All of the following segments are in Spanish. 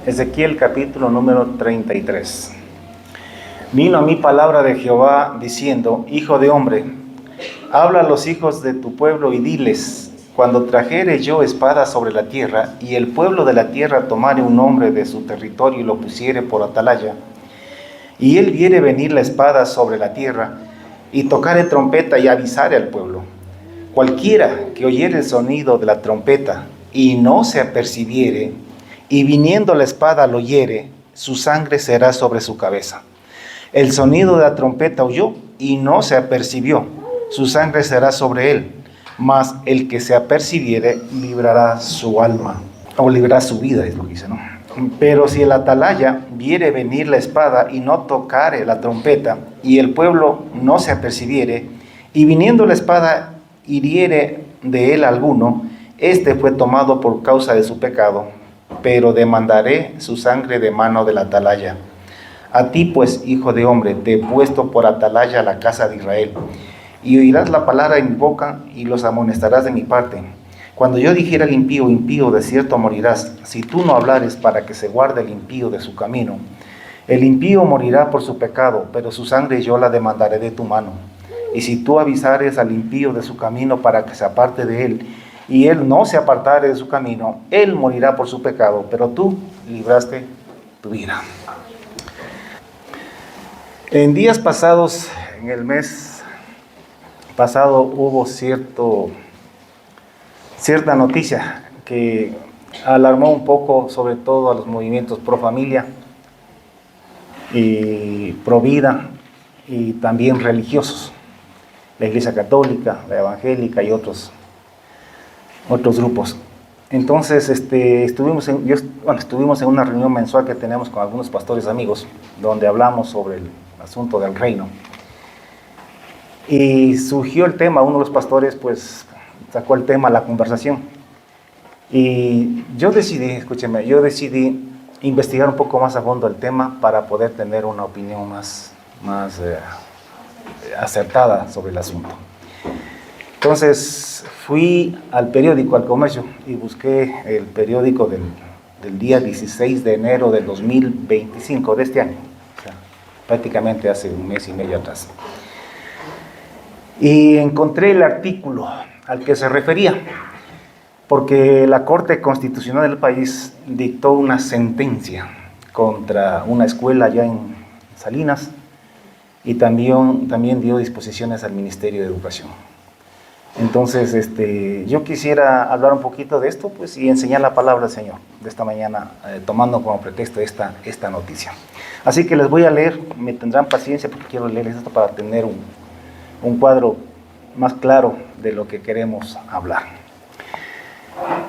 Ezequiel capítulo número 33. Vino a mí palabra de Jehová diciendo: Hijo de hombre, habla a los hijos de tu pueblo y diles: cuando trajere yo espada sobre la tierra, y el pueblo de la tierra tomare un hombre de su territorio y lo pusiere por atalaya, y él viere venir la espada sobre la tierra, y tocare trompeta y avisare al pueblo, cualquiera que oyere el sonido de la trompeta y no se apercibiere, y viniendo la espada lo hiere, su sangre será sobre su cabeza. El sonido de la trompeta oyó y no se apercibió, su sangre será sobre él, mas el que se apercibiere librará su alma, o librará su vida, es lo que dice, ¿no? Pero si el atalaya viere venir la espada y no tocare la trompeta, y el pueblo no se apercibiere, y viniendo la espada hiriere de él alguno, este fue tomado por causa de su pecado, pero demandaré su sangre de mano del atalaya. A ti pues, hijo de hombre, te he puesto por atalaya a la casa de Israel, y oirás la palabra en mi boca, y los amonestarás de mi parte. Cuando yo dijera al impío: impío, de cierto morirás, si tú no hablares para que se guarde el impío de su camino. El impío morirá por su pecado, pero su sangre yo la demandaré de tu mano. Y si tú avisares al impío de su camino para que se aparte de él, y él no se apartare de su camino, él morirá por su pecado, pero tú libraste tu vida. En días pasados, en el mes pasado, hubo cierta noticia que alarmó un poco, sobre todo a los movimientos pro familia y pro vida, y también religiosos, la Iglesia Católica, la Evangélica y otros grupos. Entonces estuvimos en una reunión mensual que tenemos con algunos pastores amigos, donde hablamos sobre el asunto del reino, y surgió el tema. Uno de los pastores pues sacó el tema a la conversación, y yo decidí investigar un poco más a fondo el tema para poder tener una opinión más acertada sobre el asunto. Entonces fui al periódico, al Comercio, y busqué el periódico del día 16 de enero del 2025 de este año, o sea, prácticamente hace un mes y medio atrás. Y encontré el artículo al que se refería, porque la Corte Constitucional del país dictó una sentencia contra una escuela allá en Salinas, y también dio disposiciones al Ministerio de Educación. Entonces, yo quisiera hablar un poquito de esto, pues, y enseñar la palabra del Señor de esta mañana, tomando como pretexto esta noticia. Así que les voy a leer, me tendrán paciencia porque quiero leerles esto para tener un cuadro más claro de lo que queremos hablar.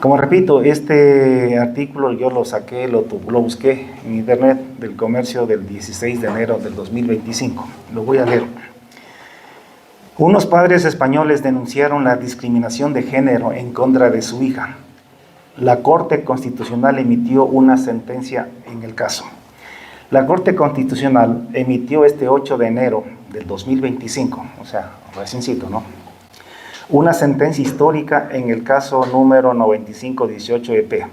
Como repito, este artículo yo lo saqué, lo busqué en internet, del Comercio, del 16 de enero del 2025. Lo voy a leer. Unos padres españoles denunciaron la discriminación de género en contra de su hija. La Corte Constitucional emitió una sentencia en el caso. La Corte Constitucional emitió este 8 de enero del 2025, o sea, reciencito, ¿no?, una sentencia histórica en el caso número 9518-EP,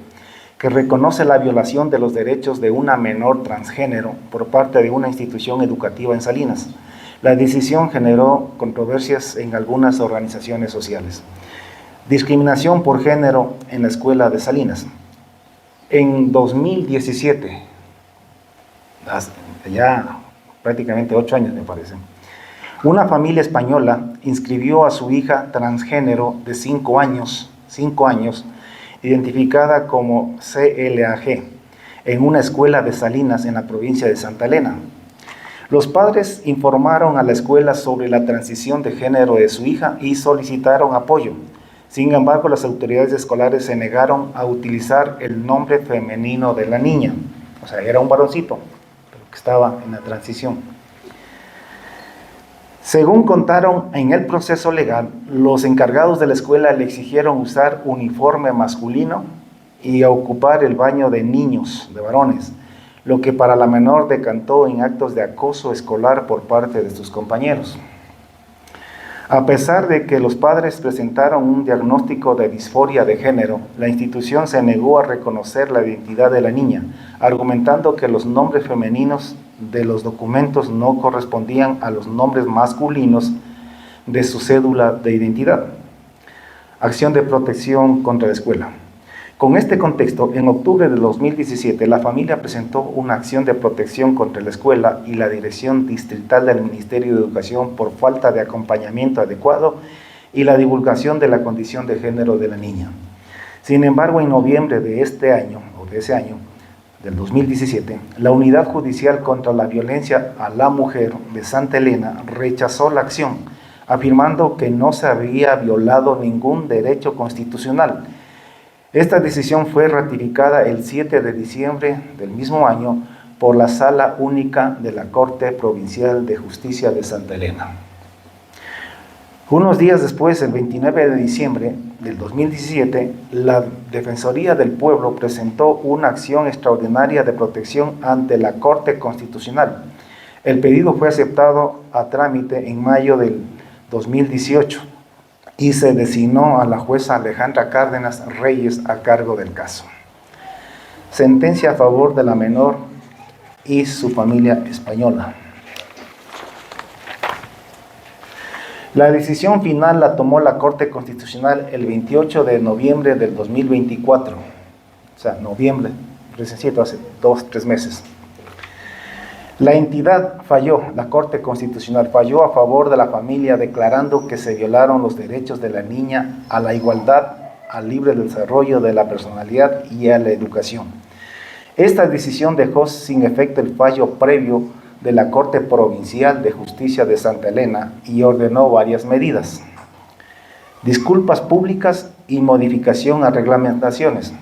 que reconoce la violación de los derechos de una menor transgénero por parte de una institución educativa en Salinas. La decisión generó controversias en algunas organizaciones sociales. Discriminación por género en la escuela de Salinas. En 2017, ya prácticamente 8 años me parece, una familia española inscribió a su hija transgénero de 5 años, identificada como CLAG, en una escuela de Salinas en la provincia de Santa Elena. Los padres informaron a la escuela sobre la transición de género de su hija y solicitaron apoyo. Sin embargo, las autoridades escolares se negaron a utilizar el nombre femenino de la niña. O sea, era un varoncito, pero que estaba en la transición. Según contaron en el proceso legal, los encargados de la escuela le exigieron usar uniforme masculino y a ocupar el baño de niños, de varones, lo que para la menor decantó en actos de acoso escolar por parte de sus compañeros. A pesar de que los padres presentaron un diagnóstico de disforia de género, la institución se negó a reconocer la identidad de la niña, argumentando que los nombres femeninos de los documentos no correspondían a los nombres masculinos de su cédula de identidad. Acción de protección contra la escuela. Con este contexto, en octubre de 2017, la familia presentó una acción de protección contra la escuela y la Dirección Distrital del Ministerio de Educación por falta de acompañamiento adecuado y la divulgación de la condición de género de la niña. Sin embargo, en noviembre de ese año, del 2017, la Unidad Judicial contra la Violencia a la Mujer de Santa Elena rechazó la acción, afirmando que no se había violado ningún derecho constitucional. Esta decisión fue ratificada el 7 de diciembre del mismo año por la Sala Única de la Corte Provincial de Justicia de Santa Elena. Unos días después, el 29 de diciembre del 2017, la Defensoría del Pueblo presentó una acción extraordinaria de protección ante la Corte Constitucional. El pedido fue aceptado a trámite en mayo del 2018 y se designó a la jueza Alejandra Cárdenas Reyes a cargo del caso. Sentencia a favor de la menor y su familia española. La decisión final la tomó la Corte Constitucional el 28 de noviembre del 2024. O sea, noviembre, recién hace 2-3 meses. La entidad falló, la Corte Constitucional falló a favor de la familia, declarando que se violaron los derechos de la niña a la igualdad, al libre desarrollo de la personalidad y a la educación. Esta decisión dejó sin efecto el fallo previo de la Corte Provincial de Justicia de Santa Elena y ordenó varias medidas: disculpas públicas y modificación a reglamentaciones.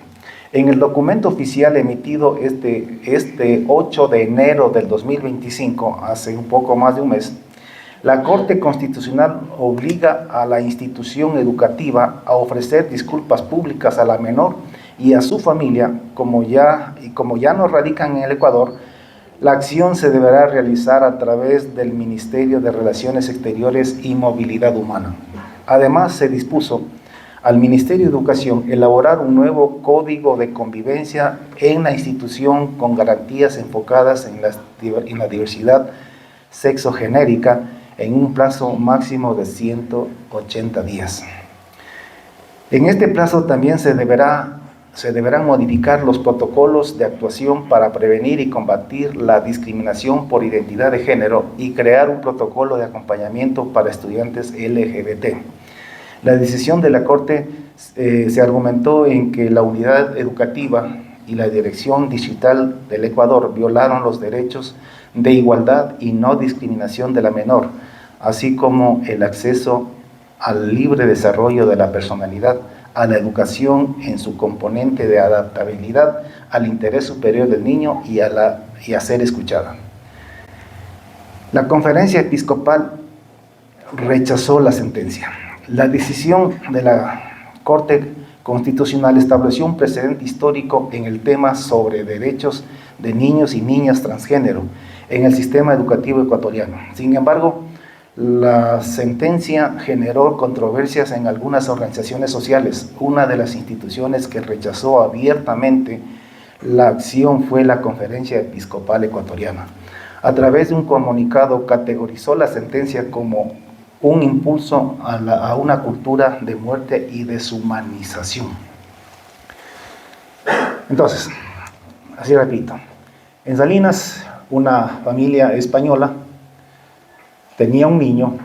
En el documento oficial emitido este 8 de enero del 2025, hace un poco más de un mes, la Corte Constitucional obliga a la institución educativa a ofrecer disculpas públicas a la menor y a su familia. Como ya no radican en el Ecuador, la acción se deberá realizar a través del Ministerio de Relaciones Exteriores y Movilidad Humana. Además, se dispuso al Ministerio de Educación elaborar un nuevo código de convivencia en la institución con garantías enfocadas en la diversidad sexogenérica en un plazo máximo de 180 días. En este plazo también se deberán modificar los protocolos de actuación para prevenir y combatir la discriminación por identidad de género y crear un protocolo de acompañamiento para estudiantes LGBT. La decisión de la Corte se argumentó en que la unidad educativa y la Dirección Distrital del Ecuador violaron los derechos de igualdad y no discriminación de la menor, así como el acceso al libre desarrollo de la personalidad, a la educación en su componente de adaptabilidad al interés superior del niño y a ser escuchada. La Conferencia Episcopal rechazó la sentencia. La decisión de la Corte Constitucional estableció un precedente histórico en el tema sobre derechos de niños y niñas transgénero en el sistema educativo ecuatoriano. Sin embargo, la sentencia generó controversias en algunas organizaciones sociales. Una de las instituciones que rechazó abiertamente la acción fue la Conferencia Episcopal Ecuatoriana. A través de un comunicado categorizó la sentencia como un impulso a una cultura de muerte y deshumanización. Entonces, así repito, en Salinas, una familia española tenía un niño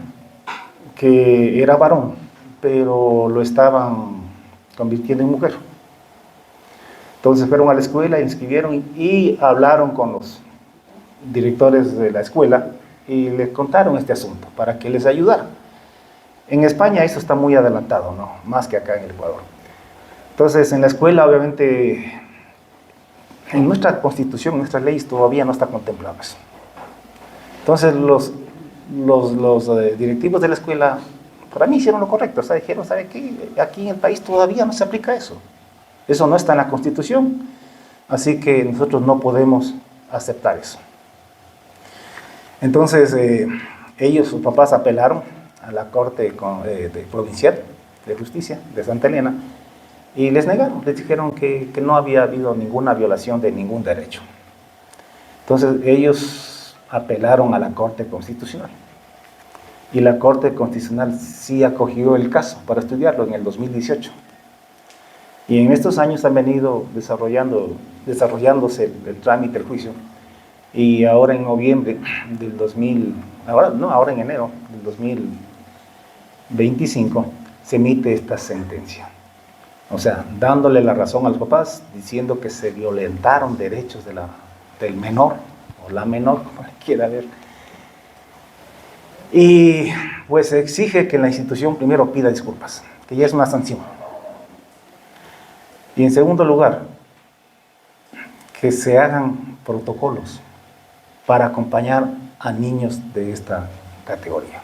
que era varón, pero lo estaban convirtiendo en mujer. Entonces fueron a la escuela, inscribieron y hablaron con los directores de la escuela y les contaron este asunto para que les ayudara. En España eso está muy adelantado, ¿no? Más que acá en el Ecuador. Entonces en la escuela, obviamente, en nuestra constitución, en nuestras leyes todavía no está contemplado eso. Entonces los directivos de la escuela, para mí hicieron lo correcto, o sea, dijeron, ¿sabe qué? Aquí en el país todavía no se aplica eso. Eso no está en la Constitución, así que nosotros no podemos aceptar eso. Entonces, ellos, sus papás, apelaron a la Corte Provincial de Justicia de Santa Elena Y les negaron, les dijeron que no había habido ninguna violación de ningún derecho. Entonces ellos apelaron a la Corte Constitucional. Y la Corte Constitucional sí acogió el caso para estudiarlo en el 2018. Y en estos años han venido desarrollándose el trámite, el juicio. Y ahora en noviembre del 2000, ahora en enero del 2025, se emite esta sentencia. O sea, dándole la razón a los papás, diciendo que se violentaron derechos del menor, o la menor, como le quiera ver. Y pues exige que la institución primero pida disculpas, que ya es una sanción. Y en segundo lugar, que se hagan protocolos para acompañar a niños de esta categoría.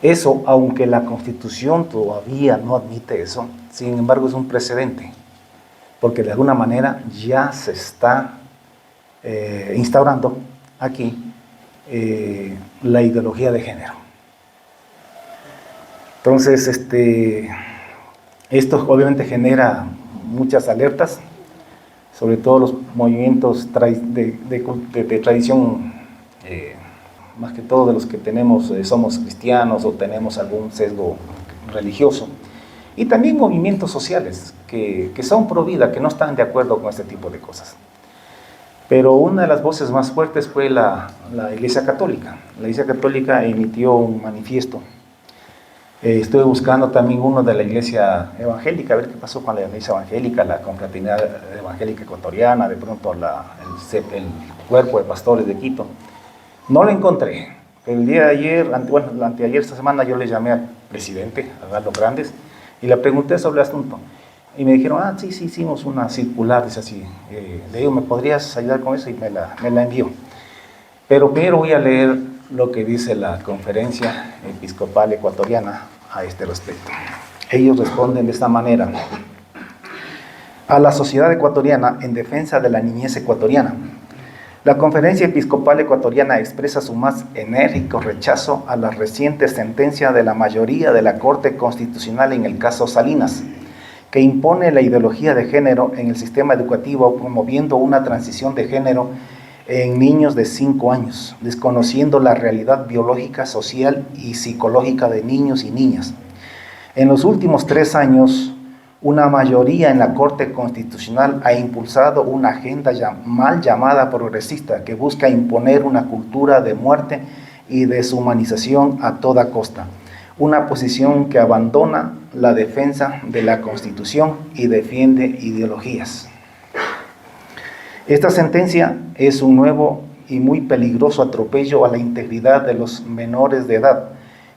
Eso, aunque la Constitución todavía no admite eso, sin embargo es un precedente, porque de alguna manera ya se está instaurando aquí la ideología de género. Entonces, esto obviamente genera muchas alertas, sobre todo los movimientos de tradición, más que todo de los que somos cristianos o tenemos algún sesgo religioso, y también movimientos sociales que son pro vida, que no están de acuerdo con este tipo de cosas. Pero una de las voces más fuertes fue la Iglesia Católica. La Iglesia Católica emitió un manifiesto. Estuve buscando también uno de la Iglesia Evangélica, a ver qué pasó con la Iglesia Evangélica, la Confraternidad Evangélica Ecuatoriana, de pronto el Cuerpo de Pastores de Quito. No lo encontré. El día de ayer, anteayer, esta semana, yo le llamé al presidente, a Galo Grandes, y le pregunté sobre el asunto. Y me dijeron, sí, hicimos una circular, dice así. Le digo, ¿me podrías ayudar con eso? Y me la envió. Pero primero voy a leer lo que dice la Conferencia Episcopal Ecuatoriana a este respecto. Ellos responden de esta manera: a la sociedad ecuatoriana en defensa de la niñez ecuatoriana. La Conferencia Episcopal Ecuatoriana expresa su más enérgico rechazo a la reciente sentencia de la mayoría de la Corte Constitucional en el caso Salinas, que impone la ideología de género en el sistema educativo, promoviendo una transición de género en niños de 5 años, desconociendo la realidad biológica, social y psicológica de niños y niñas. En los últimos 3 años, una mayoría en la Corte Constitucional ha impulsado una agenda mal llamada progresista que busca imponer una cultura de muerte y deshumanización a toda costa. Una posición que abandona la defensa de la Constitución y defiende ideologías. Esta sentencia es un nuevo y muy peligroso atropello a la integridad de los menores de edad,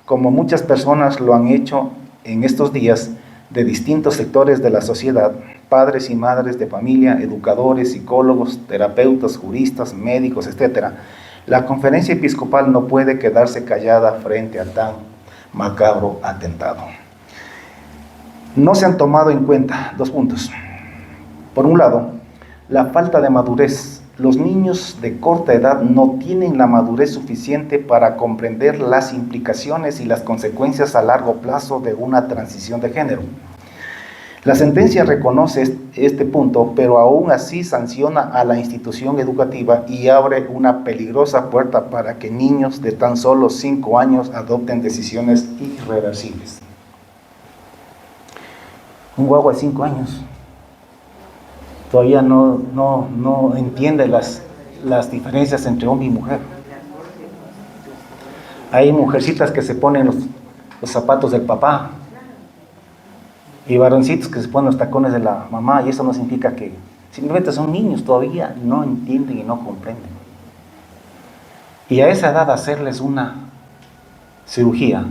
como muchas personas lo han hecho en estos días de distintos sectores de la sociedad, padres y madres de familia, educadores, psicólogos, terapeutas, juristas, médicos, etc. La Conferencia Episcopal no puede quedarse callada frente a tan macabro atentado. No se han tomado en cuenta 2 puntos. Por un lado, la falta de madurez. Los niños de corta edad no tienen la madurez suficiente para comprender las implicaciones y las consecuencias a largo plazo de una transición de género. La sentencia reconoce este punto, pero aún así sanciona a la institución educativa y abre una peligrosa puerta para que niños de tan solo 5 años adopten decisiones irreversibles. Un guagua de 5 años todavía no entiende las diferencias entre hombre y mujer. Hay mujercitas que se ponen los zapatos del papá y varoncitos que se ponen los tacones de la mamá, y eso no significa que, simplemente son niños, todavía no entienden y no comprenden. Y a esa edad hacerles una cirugía,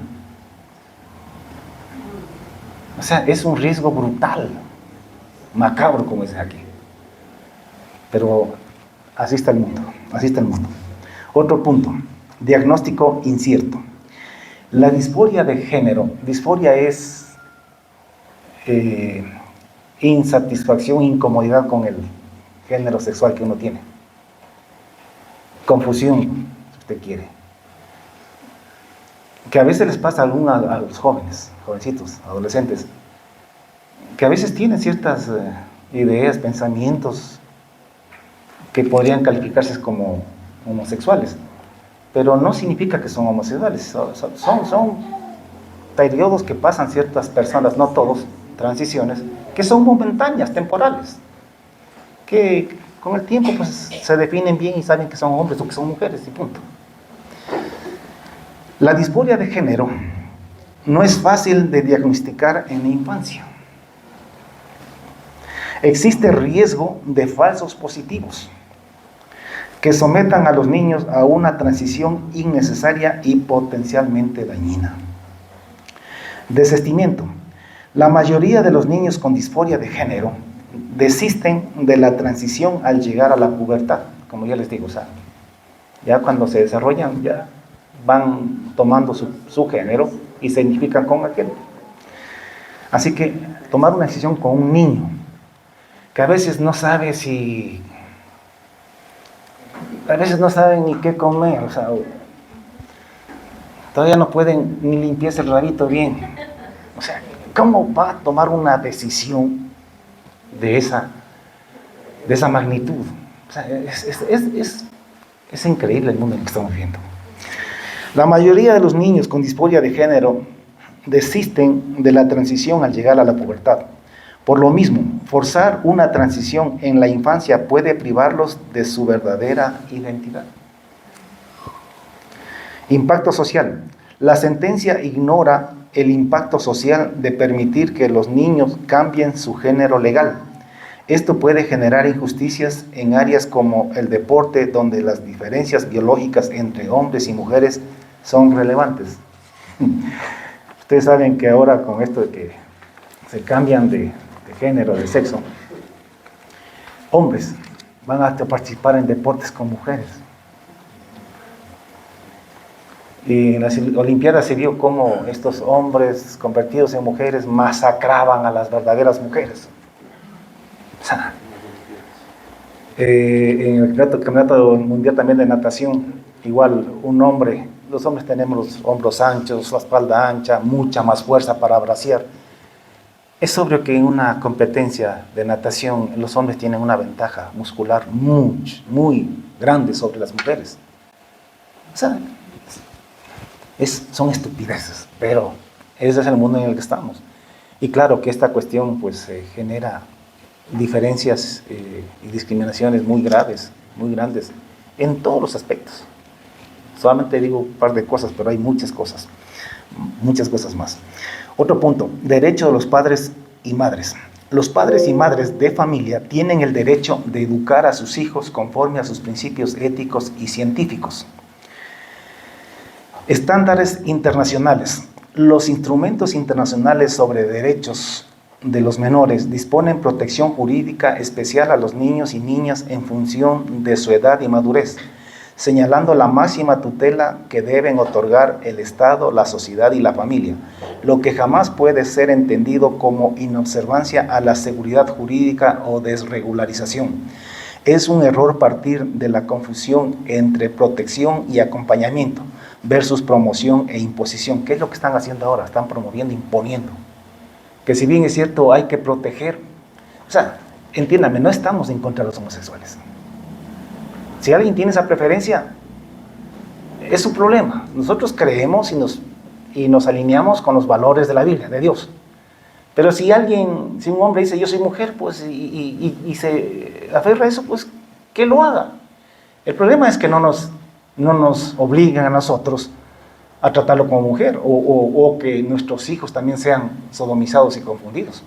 o sea, es un riesgo brutal, macabro, como dicen aquí. Pero así está el mundo, así está el mundo. Otro punto, diagnóstico incierto. La disforia de género, disforia es insatisfacción, incomodidad con el género sexual que uno tiene. Confusión, si usted quiere. Que a veces les pasa a los jóvenes, jovencitos, adolescentes, que a veces tienen ciertas ideas, pensamientos que podrían calificarse como homosexuales, pero no significa que son homosexuales, son periodos que pasan ciertas personas, no todos, transiciones, que son momentáneas, temporales, que con el tiempo pues se definen bien y saben que son hombres o que son mujeres y punto. La disforia de género no es fácil de diagnosticar en la infancia. Existe riesgo de falsos positivos que sometan a los niños a una transición innecesaria y potencialmente dañina. Desistimiento. La mayoría de los niños con disforia de género desisten de la transición al llegar a la pubertad, como ya les digo, o sea, ya cuando se desarrollan, ya van tomando su género y se identifican con aquel. Así que tomar una decisión con un niño que a veces no sabe ni qué comer, o sea, todavía no pueden ni limpiarse el rabito bien. O sea, ¿cómo va a tomar una decisión de esa magnitud? O sea, es increíble el mundo en el que estamos viviendo. La mayoría de los niños con disforia de género desisten de la transición al llegar a la pubertad. Por lo mismo, forzar una transición en la infancia puede privarlos de su verdadera identidad. Impacto social. La sentencia ignora el impacto social de permitir que los niños cambien su género legal. Esto puede generar injusticias en áreas como el deporte, donde las diferencias biológicas entre hombres y mujeres son relevantes. Ustedes saben que ahora con esto de que se cambian de género, de sexo, hombres van a participar en deportes con mujeres. Y en las Olimpiadas se vio cómo estos hombres convertidos en mujeres masacraban a las verdaderas mujeres. O sea, en el campeonato mundial también de natación, igual un hombre, los hombres tenemos los hombros anchos, la espalda ancha, mucha más fuerza para bracear. Es obvio que en una competencia de natación los hombres tienen una ventaja muscular muy grande sobre las mujeres. O sea, son estupideces, pero ese es el mundo en el que estamos. Y claro que esta cuestión pues genera diferencias y discriminaciones muy graves, muy grandes, en todos los aspectos. Solamente digo un par de cosas, pero hay muchas cosas más. Otro punto, derecho de los padres y madres. Los padres y madres de familia tienen el derecho de educar a sus hijos conforme a sus principios éticos y científicos. Estándares internacionales. Los instrumentos internacionales sobre derechos de los menores disponen protección jurídica especial a los niños y niñas en función de su edad y madurez, señalando la máxima tutela que deben otorgar el Estado, la sociedad y la familia, lo que jamás puede ser entendido como inobservancia a la seguridad jurídica o desregularización. Es un error partir de la confusión entre protección y acompañamiento versus promoción e imposición. ¿Qué es lo que están haciendo ahora? Están promoviendo, imponiendo. Que si bien es cierto, hay que proteger. O sea, entiéndame, no estamos en contra de los homosexuales. Si alguien tiene esa preferencia, es su problema. Nosotros creemos y nos alineamos con los valores de la Biblia, de Dios. Pero si un hombre dice yo soy mujer, pues y se aferra a eso, pues que lo haga. El problema es que no nos obligan a nosotros a tratarlo como mujer o que nuestros hijos también sean sodomizados y confundidos.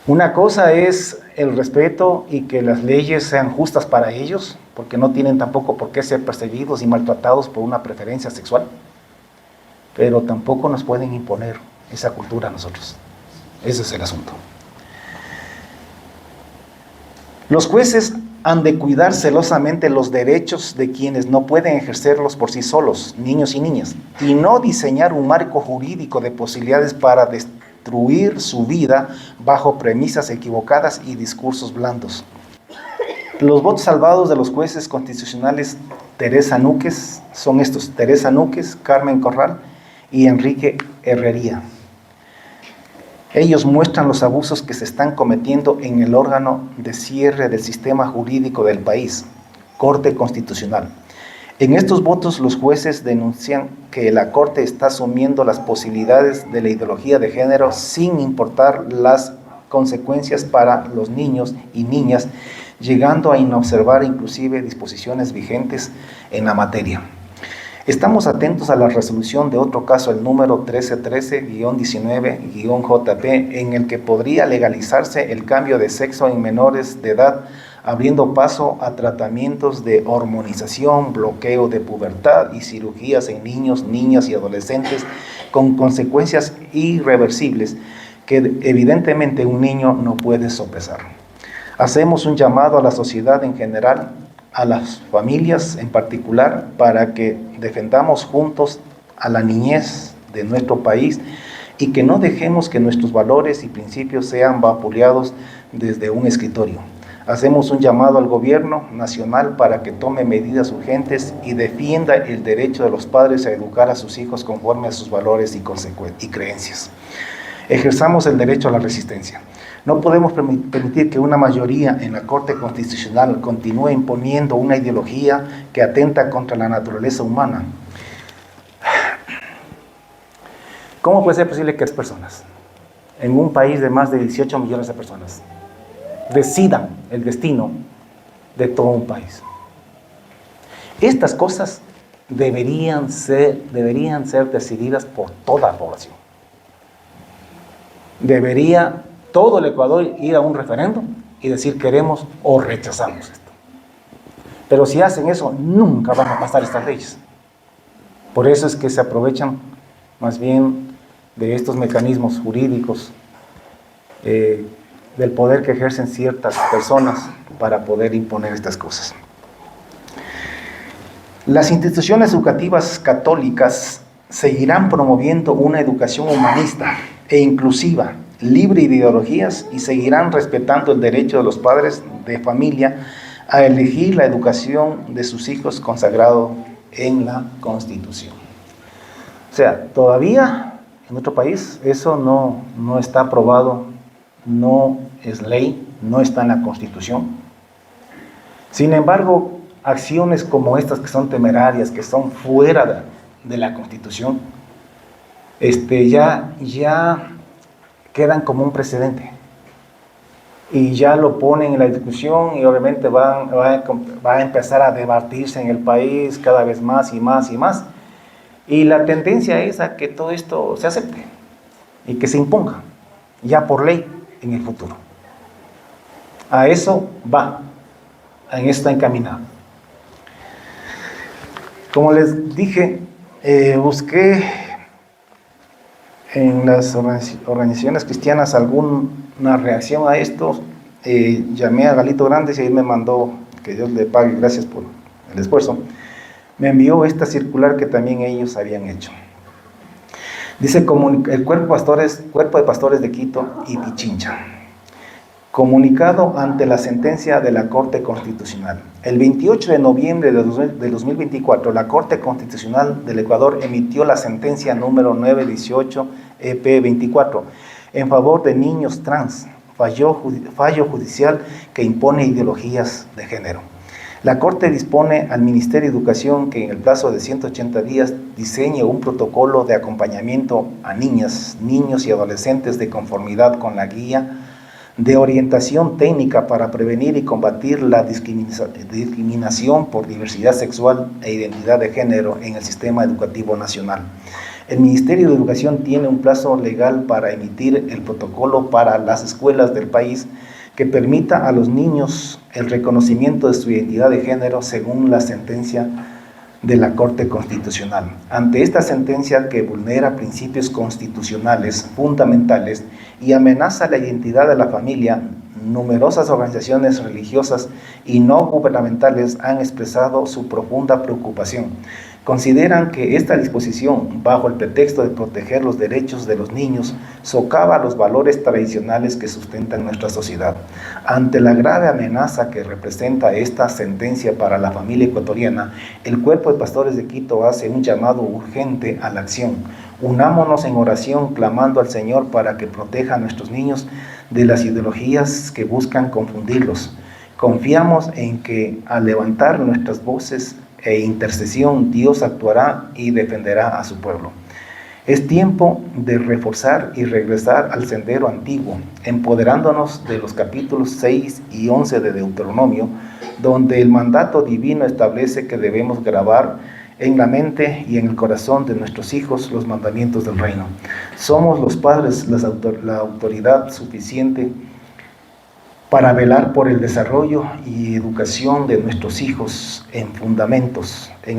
Una cosa es el respeto y que las leyes sean justas para ellos, porque no tienen tampoco por qué ser perseguidos y maltratados por una preferencia sexual, pero tampoco nos pueden imponer esa cultura a nosotros. Ese es el asunto. Los jueces han de cuidar celosamente los derechos de quienes no pueden ejercerlos por sí solos, niños y niñas, y no diseñar un marco jurídico de posibilidades para destruir su vida bajo premisas equivocadas y discursos blandos. Los votos salvados de los jueces constitucionales Teresa Núquez son estos: Teresa Núquez, Carmen Corral y Enrique Herrería. Ellos muestran los abusos que se están cometiendo en el órgano de cierre del sistema jurídico del país, Corte Constitucional. En estos votos, los jueces denuncian que la Corte está asumiendo las posibilidades de la ideología de género sin importar las consecuencias para los niños y niñas, llegando a inobservar inclusive disposiciones vigentes en la materia. Estamos atentos a la resolución de otro caso, el número 1313-19-JP, en el que podría legalizarse el cambio de sexo en menores de edad, abriendo paso a tratamientos de hormonización, bloqueo de pubertad y cirugías en niños, niñas y adolescentes con consecuencias irreversibles que evidentemente un niño no puede sopesar. Hacemos un llamado a la sociedad en general, a las familias en particular, para que defendamos juntos a la niñez de nuestro país y que no dejemos que nuestros valores y principios sean vapuleados desde un escritorio. Hacemos un llamado al gobierno nacional para que tome medidas urgentes y defienda el derecho de los padres a educar a sus hijos conforme a sus valores y creencias. Ejerzamos el derecho a la resistencia. No podemos permitir que una mayoría en la Corte Constitucional continúe imponiendo una ideología que atenta contra la naturaleza humana. ¿Cómo puede ser posible que las personas, en un país de más de 18 millones de personas, decidan el destino de todo un país? Estas cosas deberían ser decididas por toda la población. Debería todo el Ecuador ir a un referéndum y decir queremos o rechazamos esto. Pero si hacen eso, nunca van a pasar estas leyes. Por eso es que se aprovechan más bien de estos mecanismos jurídicos, del poder que ejercen ciertas personas para poder imponer estas cosas. Las instituciones educativas católicas seguirán promoviendo una educación humanista e inclusiva, libre de ideologías, y seguirán respetando el derecho de los padres de familia a elegir la educación de sus hijos consagrado en la Constitución. O sea, todavía en nuestro país eso no está aprobado, no es ley, no está en la Constitución. Sin embargo, acciones como estas que son temerarias, que son fuera de la Constitución, ya quedan como un precedente y ya lo ponen en la discusión y obviamente va a empezar a debatirse en el país cada vez más y más y más, y la tendencia es a que todo esto se acepte y que se imponga ya por ley en el futuro. A eso va, en eso está encaminado. Como les dije, busqué en las organizaciones cristianas alguna reacción a esto. Llamé a Galito Grandes y ahí me mandó, que Dios le pague, gracias por el esfuerzo, me envió esta circular que también ellos habían hecho. Dice: el cuerpo de pastores de Quito y Pichincha. Comunicado ante la sentencia de la Corte Constitucional. El 28 de noviembre de 2024, la Corte Constitucional del Ecuador emitió la sentencia número 918 EP24 en favor de niños trans, fallo judicial que impone ideologías de género. La Corte dispone al Ministerio de Educación que en el plazo de 180 días diseñe un protocolo de acompañamiento a niñas, niños y adolescentes de conformidad con la guía de orientación técnica para prevenir y combatir la discriminación por diversidad sexual e identidad de género en el sistema educativo nacional. El Ministerio de Educación tiene un plazo legal para emitir el protocolo para las escuelas del país que permita a los niños el reconocimiento de su identidad de género según la sentencia de la Corte Constitucional. Ante esta sentencia que vulnera principios constitucionales fundamentales y amenaza la identidad de la familia, numerosas organizaciones religiosas y no gubernamentales han expresado su profunda preocupación. Consideran que esta disposición, bajo el pretexto de proteger los derechos de los niños, socava los valores tradicionales que sustentan nuestra sociedad. Ante la grave amenaza que representa esta sentencia para la familia ecuatoriana, el Cuerpo de Pastores de Quito hace un llamado urgente a la acción. Unámonos en oración clamando al Señor para que proteja a nuestros niños de las ideologías que buscan confundirlos. Confiamos en que al levantar nuestras voces e intercesión, Dios actuará y defenderá a su pueblo. Es tiempo de reforzar y regresar al sendero antiguo, empoderándonos de los capítulos 6 y 11 de Deuteronomio, donde el mandato divino establece que debemos grabar en la mente y en el corazón de nuestros hijos los mandamientos del reino. Somos los padres la autoridad suficiente para velar por el desarrollo y educación de nuestros hijos en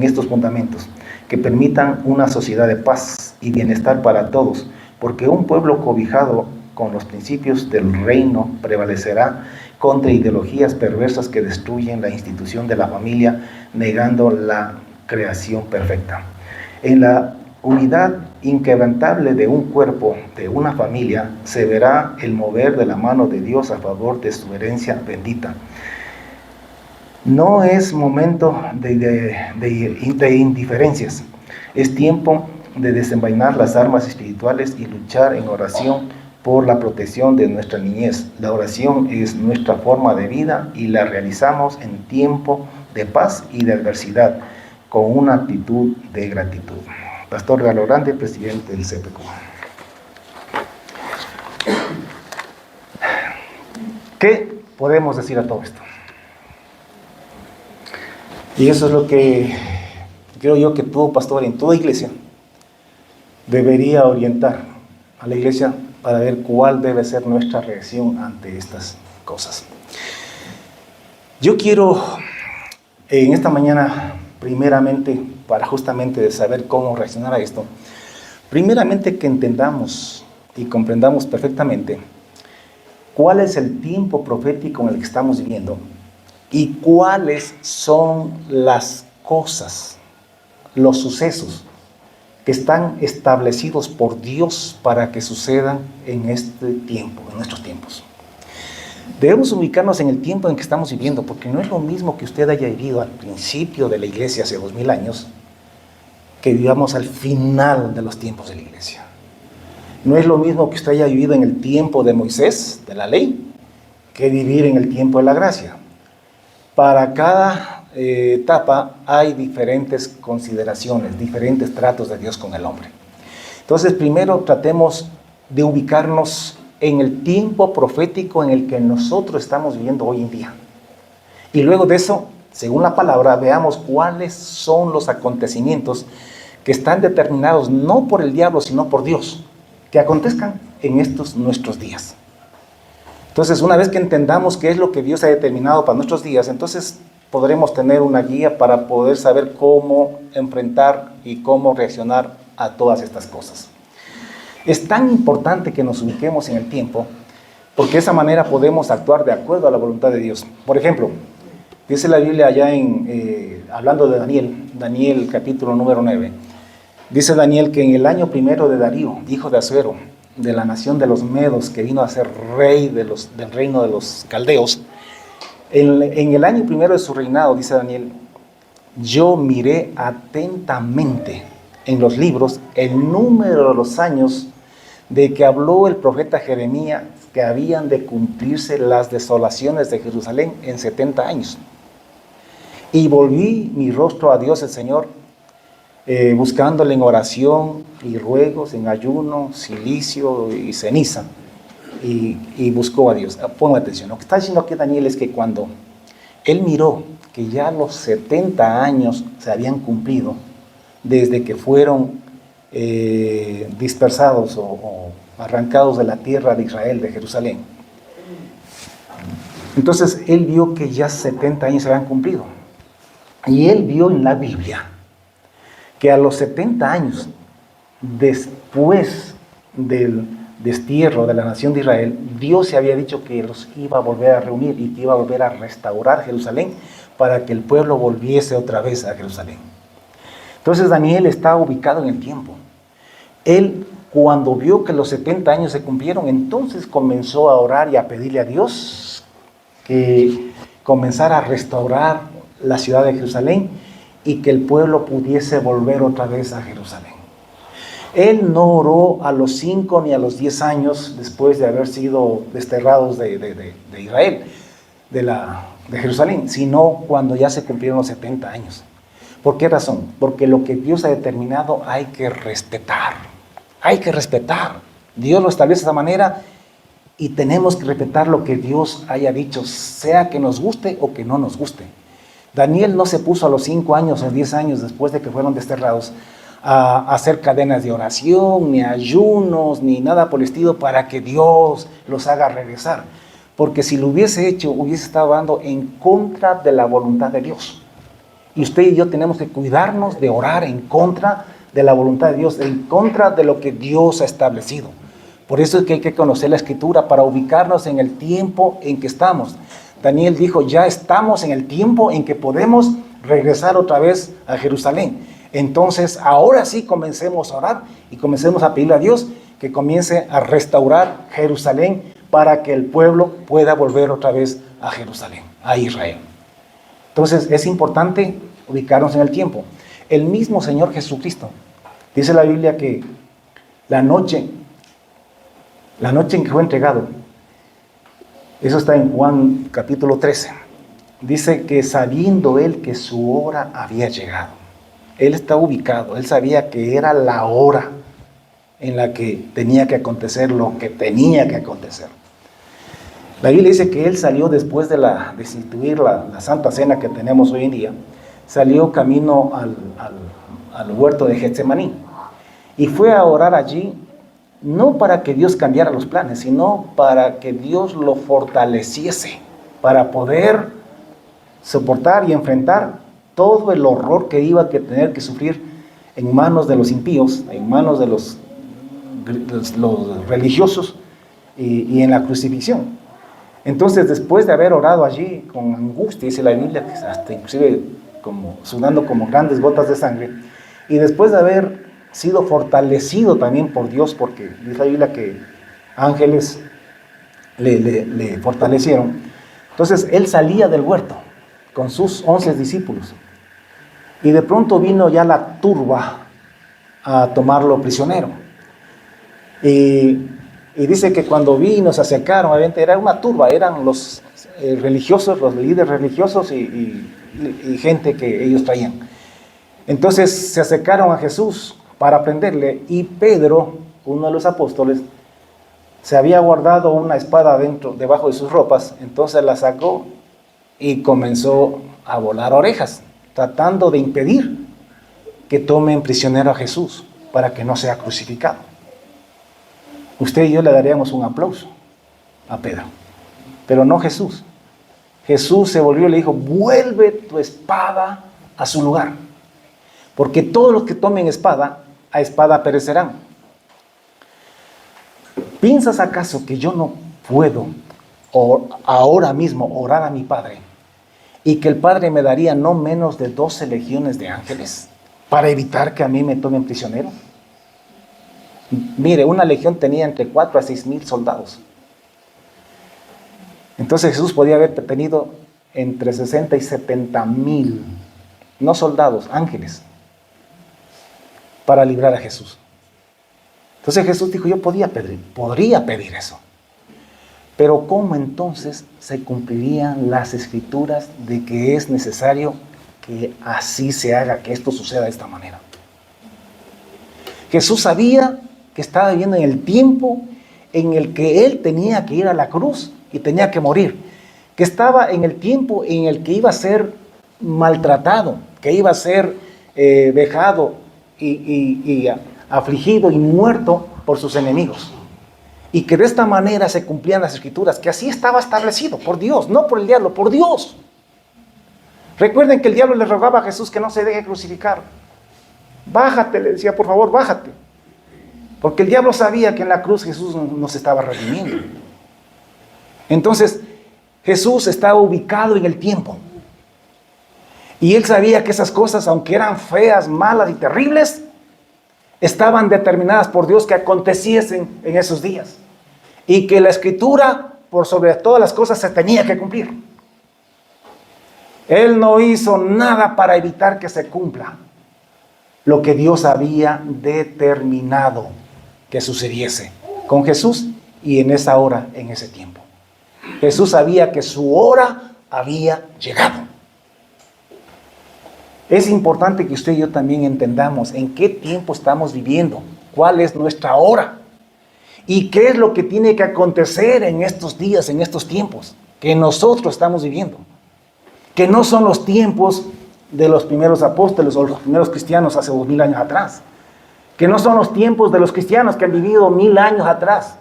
estos fundamentos, que permitan una sociedad de paz y bienestar para todos, porque un pueblo cobijado con los principios del reino prevalecerá contra ideologías perversas que destruyen la institución de la familia, negando la creación perfecta. En la unidad inquebrantable de un cuerpo, de una familia, se verá el mover de la mano de Dios a favor de su herencia bendita. No es momento de indiferencias, es tiempo de desenvainar las armas espirituales y luchar en oración por la protección de nuestra niñez. La oración es nuestra forma de vida y la realizamos en tiempo de paz y de adversidad, con una actitud de gratitud. Pastor Galo Grande, presidente del CPQ. ¿Qué podemos decir a todo esto? Y eso es lo que creo yo que todo pastor en toda iglesia debería orientar a la iglesia para ver cuál debe ser nuestra reacción ante estas cosas. Yo quiero en esta mañana, primeramente, para justamente saber cómo reaccionar a esto, primeramente que entendamos y comprendamos perfectamente cuál es el tiempo profético en el que estamos viviendo y cuáles son las cosas, los sucesos que están establecidos por Dios para que sucedan en este tiempo, en nuestros tiempos. Debemos ubicarnos en el tiempo en que estamos viviendo, porque no es lo mismo que usted haya vivido al principio de la iglesia hace 2000 años, que vivamos al final de los tiempos de la iglesia. No es lo mismo que usted haya vivido en el tiempo de Moisés, de la ley, que vivir en el tiempo de la gracia. Para cada etapa hay diferentes consideraciones, diferentes tratos de Dios con el hombre. Entonces, primero tratemos de ubicarnos en el tiempo profético en el que nosotros estamos viviendo hoy en día. Y luego de eso, según la palabra, veamos cuáles son los acontecimientos que están determinados no por el diablo, sino por Dios, que acontezcan en estos nuestros días. Entonces, una vez que entendamos qué es lo que Dios ha determinado para nuestros días, entonces podremos tener una guía para poder saber cómo enfrentar y cómo reaccionar a todas estas cosas. Es tan importante que nos ubiquemos en el tiempo, porque de esa manera podemos actuar de acuerdo a la voluntad de Dios. Por ejemplo, dice la Biblia allá hablando de Daniel capítulo número 9, dice Daniel que en el año primero de Darío, hijo de Asuero, de la nación de los Medos, que vino a ser rey del reino de los caldeos, en el año primero de su reinado, dice Daniel, yo miré atentamente en los libros el número de los años de que habló el profeta Jeremías que habían de cumplirse las desolaciones de Jerusalén en 70 años. Y volví mi rostro a Dios el Señor, buscándole en oración y ruegos, en ayuno, cilicio y ceniza, y buscó a Dios. Ponga atención, lo que está diciendo aquí Daniel es que cuando él miró que ya los 70 años se habían cumplido desde que fueron dispersados o arrancados de la tierra de Israel, de Jerusalén. Entonces él vio que ya 70 años se habían cumplido. Y él vio en la Biblia que a los 70 años, después del destierro de la nación de Israel, Dios se había dicho que los iba a volver a reunir y que iba a volver a restaurar Jerusalén para que el pueblo volviese otra vez a Jerusalén. Entonces Daniel está ubicado en el tiempo. Él, cuando vio que los 70 años se cumplieron, entonces comenzó a orar y a pedirle a Dios que comenzara a restaurar la ciudad de Jerusalén y que el pueblo pudiese volver otra vez a Jerusalén. Él no oró a los 5 ni a los 10 años después de haber sido desterrados de Israel, de Jerusalén, sino cuando ya se cumplieron los 70 años. ¿Por qué razón? Porque lo que Dios ha determinado hay que respetar. Hay que respetar. Dios lo establece de esa manera y tenemos que respetar lo que Dios haya dicho, sea que nos guste o que no nos guste. Daniel no se puso a los 5 años o 10 años después de que fueron desterrados a hacer cadenas de oración, ni ayunos, ni nada por el estilo para que Dios los haga regresar. Porque si lo hubiese hecho, hubiese estado dando en contra de la voluntad de Dios. Y usted y yo tenemos que cuidarnos de orar en contra de la voluntad de Dios, en contra de lo que Dios ha establecido. Por eso es que hay que conocer la Escritura para ubicarnos en el tiempo en que estamos. Daniel dijo, ya estamos en el tiempo en que podemos regresar otra vez a Jerusalén. Entonces, ahora sí comencemos a orar y comencemos a pedirle a Dios que comience a restaurar Jerusalén para que el pueblo pueda volver otra vez a Jerusalén, a Israel. Entonces, es importante ubicarnos en el tiempo. El mismo Señor Jesucristo, dice la Biblia que la noche en que fue entregado, eso está en Juan capítulo 13, dice que sabiendo él que su hora había llegado, él estaba ubicado, él sabía que era la hora en la que tenía que acontecer lo que tenía que acontecer. La Biblia dice que él salió después de instituir la Santa Cena que tenemos hoy en día, salió camino al huerto de Getsemaní y fue a orar allí, no para que Dios cambiara los planes, sino para que Dios lo fortaleciese, para poder soportar y enfrentar todo el horror que iba a tener que sufrir en manos de los impíos, en manos de los religiosos y en la crucifixión. Entonces, después de haber orado allí con angustia, dice la Biblia, hasta inclusive sudando como grandes gotas de sangre, y después de haber sido fortalecido también por Dios, porque dice la Biblia que ángeles le fortalecieron, entonces él salía del huerto con sus 11 discípulos, y de pronto vino ya la turba a tomarlo prisionero. Y dice que cuando vino, se acercaron, obviamente era una turba, eran los religiosos, los líderes religiosos y gente que ellos traían. Entonces se acercaron a Jesús para prenderle, y Pedro, uno de los apóstoles, se había guardado una espada debajo de sus ropas, entonces la sacó y comenzó a volar orejas, tratando de impedir que tomen prisionero a Jesús para que no sea crucificado. Usted y yo le daríamos un aplauso a Pedro, pero no Jesús. Jesús se volvió y le dijo, vuelve tu espada a su lugar, porque todos los que tomen espada, a espada perecerán. ¿Piensas acaso que yo no puedo ahora mismo orar a mi Padre y que el Padre me daría no menos de 12 legiones de ángeles para evitar que a mí me tomen prisionero? Mire, una legión tenía entre 4 a 6 mil soldados. Entonces Jesús podía haber tenido entre 60 y 70 mil, no soldados, ángeles, para librar a Jesús. Entonces Jesús dijo, yo podría pedir eso. Pero ¿cómo entonces se cumplirían las escrituras de que es necesario que así se haga, que esto suceda de esta manera? Jesús sabía que estaba viviendo en el tiempo en el que él tenía que ir a la cruz y tenía que morir, que estaba en el tiempo en el que iba a ser maltratado, que iba a ser vejado y afligido y muerto por sus enemigos, y que de esta manera se cumplían las escrituras, que así estaba establecido por Dios, no por el diablo, por Dios. Recuerden que el diablo le rogaba a Jesús que no se deje crucificar. Bájate, le decía, por favor, bájate. Porque el diablo sabía que en la cruz Jesús nos estaba redimiendo. Entonces, Jesús estaba ubicado en el tiempo. Y él sabía que esas cosas, aunque eran feas, malas y terribles, estaban determinadas por Dios que aconteciesen en esos días. Y que la escritura, por sobre todas las cosas, se tenía que cumplir. Él no hizo nada para evitar que se cumpla. lo que Dios había determinado que sucediese con Jesús y en esa hora, en ese tiempo. Jesús sabía que su hora había llegado. Es importante que usted y yo también entendamos en qué tiempo estamos viviendo, cuál es nuestra hora y qué es lo que tiene que acontecer en estos días, en estos tiempos que nosotros estamos viviendo. Que no son los tiempos de los primeros apóstoles o los primeros cristianos hace 2000 años atrás. Que no son los tiempos de los cristianos que han vivido 1000 años atrás.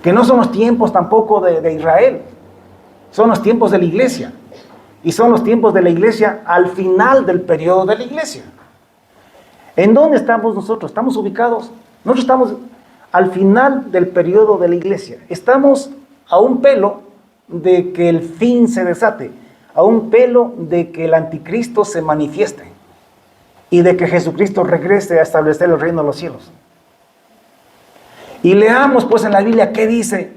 Que no son los tiempos tampoco de Israel. Son los tiempos de la iglesia. Y son los tiempos de la iglesia al final del periodo de la iglesia. ¿En dónde estamos nosotros? ¿Estamos ubicados? Nosotros estamos al final del periodo de la iglesia. Estamos a un pelo de que el fin se desate. A un pelo de que el anticristo se manifieste y de que Jesucristo regrese a establecer el reino de los cielos. Y leamos pues en la Biblia qué dice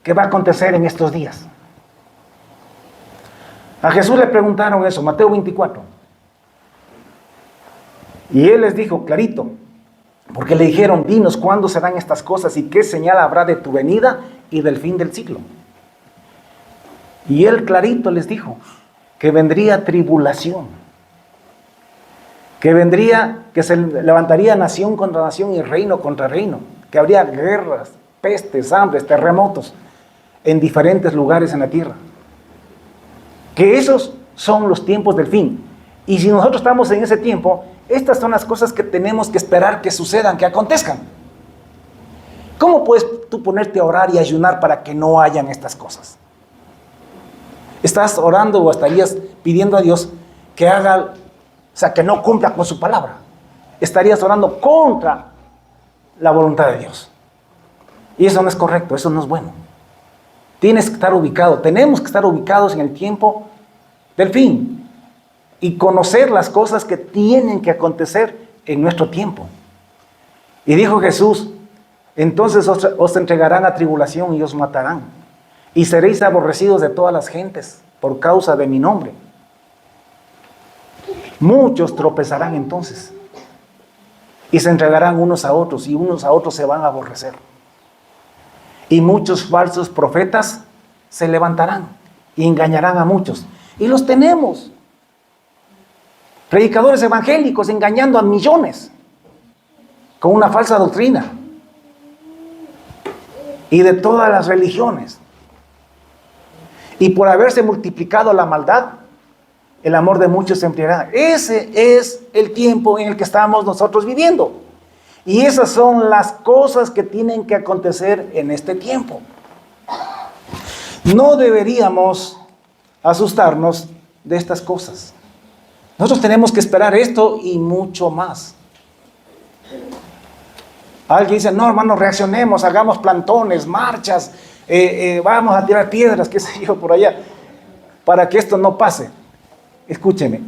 que va a acontecer en estos días. A Jesús le preguntaron eso, Mateo 24. Y él les dijo clarito, porque le dijeron, dinos cuándo serán estas cosas y qué señal habrá de tu venida y del fin del siglo. Y él clarito les dijo que vendría tribulación, que se levantaría nación contra nación y reino contra reino, que habría guerras, pestes, hambres, terremotos en diferentes lugares en la tierra. Que esos son los tiempos del fin. Y si nosotros estamos en ese tiempo, estas son las cosas que tenemos que esperar que sucedan, que acontezcan. ¿Cómo puedes tú ponerte a orar y ayunar para que no hayan estas cosas? ¿Estás orando o estarías pidiendo a Dios que haga, o sea, que no cumpla con su palabra? Estarías orando contra la voluntad de Dios. Y eso no es correcto, eso no es bueno. Tienes que estar ubicado, tenemos que estar ubicados en el tiempo del fin y conocer las cosas que tienen que acontecer en nuestro tiempo. Y dijo Jesús, entonces os entregarán a tribulación y os matarán. Y seréis aborrecidos de todas las gentes por causa de mi nombre. Muchos tropezarán entonces. Y se entregarán unos a otros y unos a otros se van a aborrecer. Y muchos falsos profetas se levantarán y engañarán a muchos. Y los tenemos. Predicadores evangélicos engañando a millones con una falsa doctrina. Y de todas las religiones. Y por haberse multiplicado la maldad, el amor de muchos se enfriará. Ese es el tiempo en el que estamos nosotros viviendo. Y esas son las cosas que tienen que acontecer en este tiempo. No deberíamos asustarnos de estas cosas. Nosotros tenemos que esperar esto y mucho más. Alguien dice, no hermano, reaccionemos, hagamos plantones, marchas, vamos a tirar piedras, qué sé yo, por allá, para que esto no pase. Escúcheme,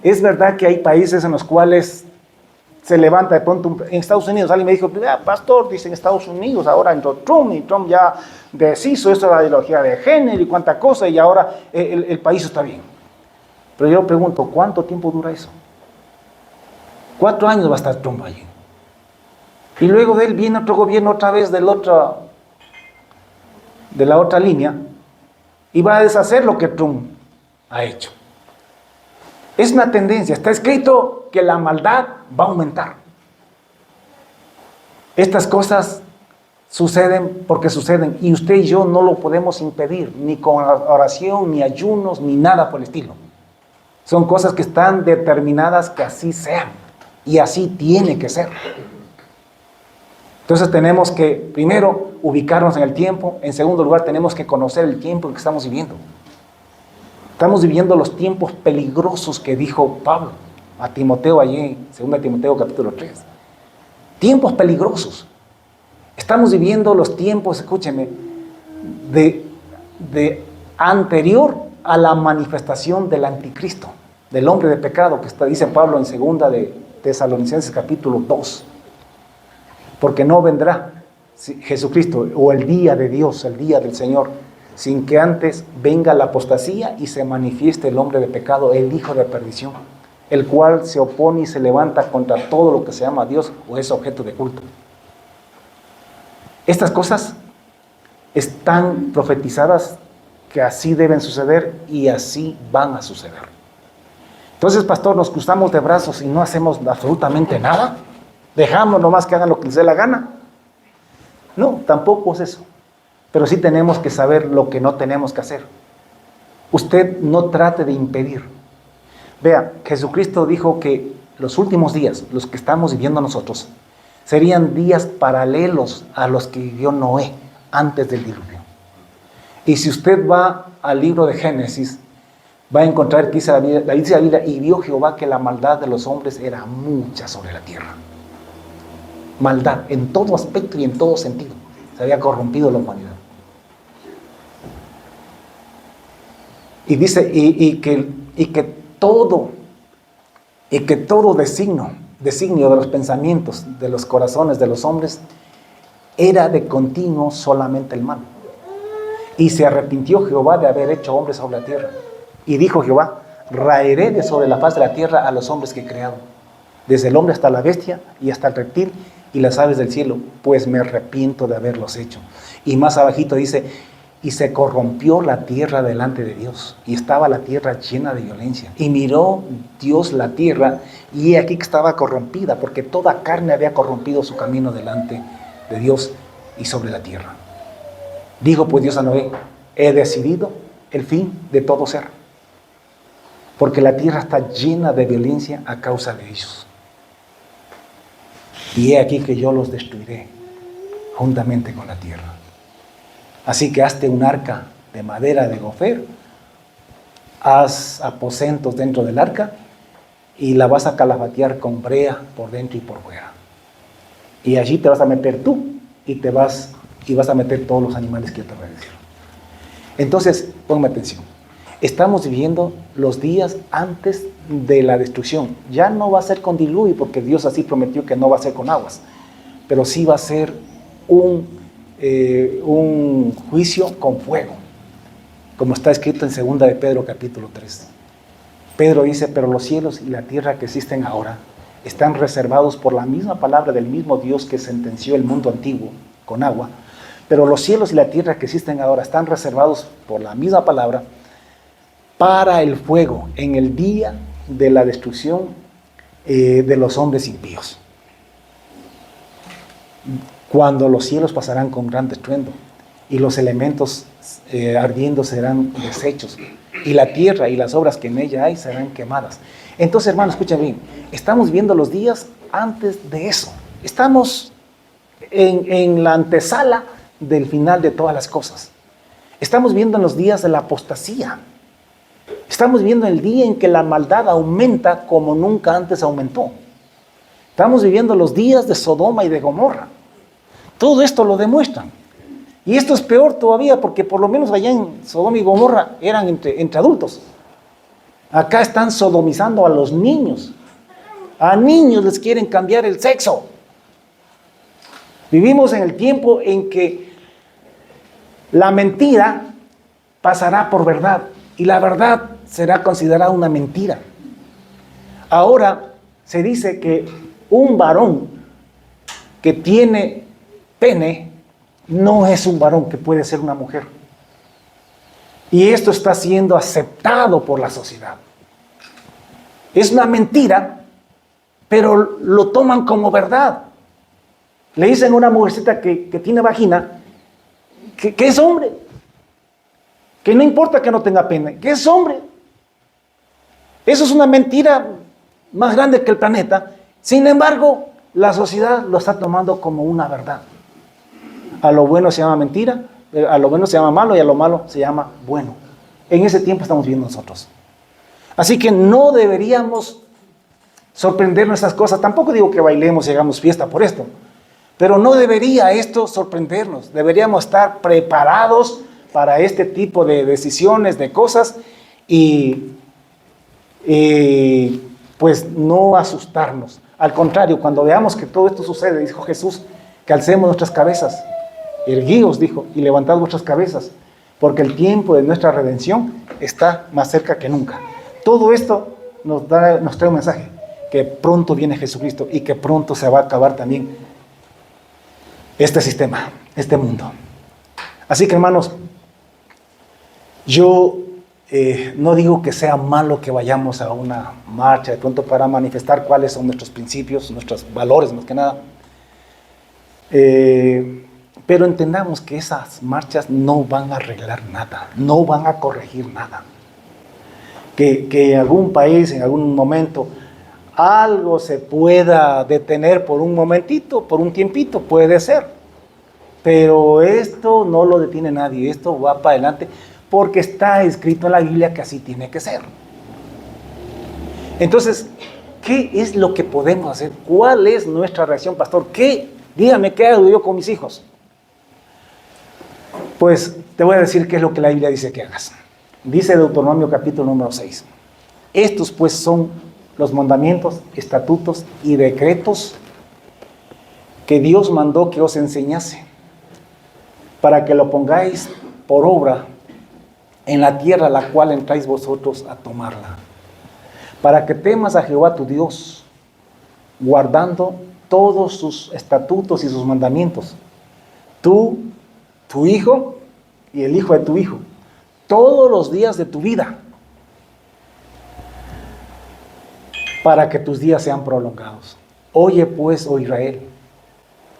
es verdad que hay países en los cuales se levanta de pronto, en Estados Unidos, alguien me dijo, pastor, dice en Estados Unidos, ahora entró Trump, y Trump ya deshizo esto de la ideología de género y cuánta cosa, y ahora el país está bien. Pero yo pregunto, ¿cuánto tiempo dura eso? 4 años va a estar Trump allí. Y luego de él viene otro gobierno otra vez de la otra línea y va a deshacer lo que Trump ha hecho. Es una tendencia, está escrito que la maldad va a aumentar. Estas cosas suceden porque suceden y usted y yo no lo podemos impedir, ni con oración, ni ayunos, ni nada por el estilo. Son cosas que están determinadas que así sean y así tiene que ser. Entonces tenemos que, primero, ubicarnos en el tiempo. En segundo lugar, tenemos que conocer el tiempo en que estamos viviendo. Estamos viviendo los tiempos peligrosos que dijo Pablo a Timoteo allí en 2 Timoteo capítulo 3. Tiempos peligrosos. Estamos viviendo los tiempos, escúcheme, de anterior a la manifestación del anticristo, del hombre de pecado, que dice Pablo en 2 de Tesalonicenses capítulo 2. Porque no vendrá Jesucristo o el día de Dios, el día del Señor, sin que antes venga la apostasía y se manifieste el hombre de pecado, el hijo de perdición, el cual se opone y se levanta contra todo lo que se llama Dios o es objeto de culto. Estas cosas están profetizadas que así deben suceder y así van a suceder. Entonces, pastor, nos cruzamos de brazos y no hacemos absolutamente nada. Dejamos nomás que hagan lo que les dé la gana. No, tampoco es eso. Pero sí tenemos que saber lo que no tenemos que hacer. Usted no trate de impedir. Vea, Jesucristo dijo que los últimos días, los que estamos viviendo nosotros, serían días paralelos a los que vivió Noé antes del diluvio. Y si usted va al libro de Génesis, va a encontrar que dice la Biblia, y vio Jehová que la maldad de los hombres era mucha sobre la tierra. Maldad en todo aspecto y en todo sentido. Se había corrompido la humanidad. Y dice, y que todo designio de los pensamientos, de los corazones de los hombres, era de continuo solamente el mal. Y se arrepintió Jehová de haber hecho hombres sobre la tierra. Y dijo Jehová, raeré de sobre la faz de la tierra a los hombres que he creado, desde el hombre hasta la bestia y hasta el reptil y las aves del cielo, pues me arrepiento de haberlos hecho. Y más abajito dice, y se corrompió la tierra delante de Dios, y estaba la tierra llena de violencia. Y miró Dios la tierra, y he aquí que estaba corrompida, porque toda carne había corrompido su camino delante de Dios y sobre la tierra. Dijo pues Dios a Noé, he decidido el fin de todo ser, porque la tierra está llena de violencia a causa de ellos. Y he aquí que yo los destruiré juntamente con la tierra. Así que hazte un arca de madera de gofer, haz aposentos dentro del arca y la vas a calafatear con brea por dentro y por fuera. Y allí te vas a meter tú y vas a meter todos los animales que yo te voy a decir. Entonces, ponme atención. Estamos viviendo los días antes de la destrucción. Ya no va a ser con diluvio, porque Dios así prometió que no va a ser con aguas, pero sí va a ser un juicio con fuego, como está escrito en 2 de Pedro capítulo 3. Pedro dice, pero los cielos y la tierra que existen ahora están reservados por la misma palabra del mismo Dios que sentenció el mundo antiguo con agua, pero los cielos y la tierra que existen ahora están reservados por la misma palabra para el fuego en el día de la destrucción de los hombres impíos. Cuando los cielos pasarán con gran estruendo y los elementos ardiendo serán deshechos y la tierra y las obras que en ella hay serán quemadas. Entonces, hermanos, escuchen bien, estamos viendo los días antes de eso. Estamos en la antesala del final de todas las cosas. Estamos viendo en los días de la apostasía. Estamos viendo el día en que la maldad aumenta como nunca antes aumentó. Estamos viviendo los días de Sodoma y de Gomorra. Todo esto lo demuestran. Y esto es peor todavía porque por lo menos allá en Sodoma y Gomorra eran entre adultos. Acá están sodomizando a los niños. A niños les quieren cambiar el sexo. Vivimos en el tiempo en que la mentira pasará por verdad y la verdad será considerada una mentira. Ahora se dice que un varón que tiene pene no es un varón, que puede ser una mujer. Y esto está siendo aceptado por la sociedad. Es una mentira, pero lo toman como verdad. Le dicen a una mujercita que tiene vagina que es hombre, que no importa que no tenga pene, que es hombre. Eso es una mentira más grande que el planeta. Sin embargo, la sociedad lo está tomando como una verdad. A lo bueno se llama mentira, a lo bueno se llama malo y a lo malo se llama bueno. En ese tiempo estamos viviendo nosotros. Así que no deberíamos sorprendernos estas cosas. Tampoco digo que bailemos y hagamos fiesta por esto, pero no debería esto sorprendernos. Deberíamos estar preparados para este tipo de decisiones, de cosas y pues no asustarnos. Al contrario, cuando veamos que todo esto sucede, dijo Jesús, que alcemos nuestras cabezas, erguíos, dijo, y levantad vuestras cabezas, porque el tiempo de nuestra redención está más cerca que nunca. Todo esto nos trae un mensaje, que pronto viene Jesucristo y que pronto se va a acabar también este sistema, este mundo. Así que, hermanos, yo no digo que sea malo que vayamos a una marcha de pronto para manifestar cuáles son nuestros principios, nuestros valores, más que nada. Pero entendamos que esas marchas no van a arreglar nada, no van a corregir nada. Que en algún país, en algún momento, algo se pueda detener por un momentito, por un tiempito, puede ser. Pero esto no lo detiene nadie, esto va para adelante, porque está escrito en la Biblia que así tiene que ser. Entonces, ¿qué es lo que podemos hacer? ¿Cuál es nuestra reacción, pastor? Dígame, ¿qué hago yo con mis hijos? Pues te voy a decir qué es lo que la Biblia dice que hagas. Dice Deuteronomio capítulo número 6. Estos pues son los mandamientos, estatutos y decretos que Dios mandó que os enseñase, para que lo pongáis por obra en la tierra a la cual entráis vosotros a tomarla, para que temas a Jehová tu Dios, guardando todos sus estatutos y sus mandamientos, tú, tu hijo y el hijo de tu hijo, todos los días de tu vida, para que tus días sean prolongados. Oye pues, oh Israel,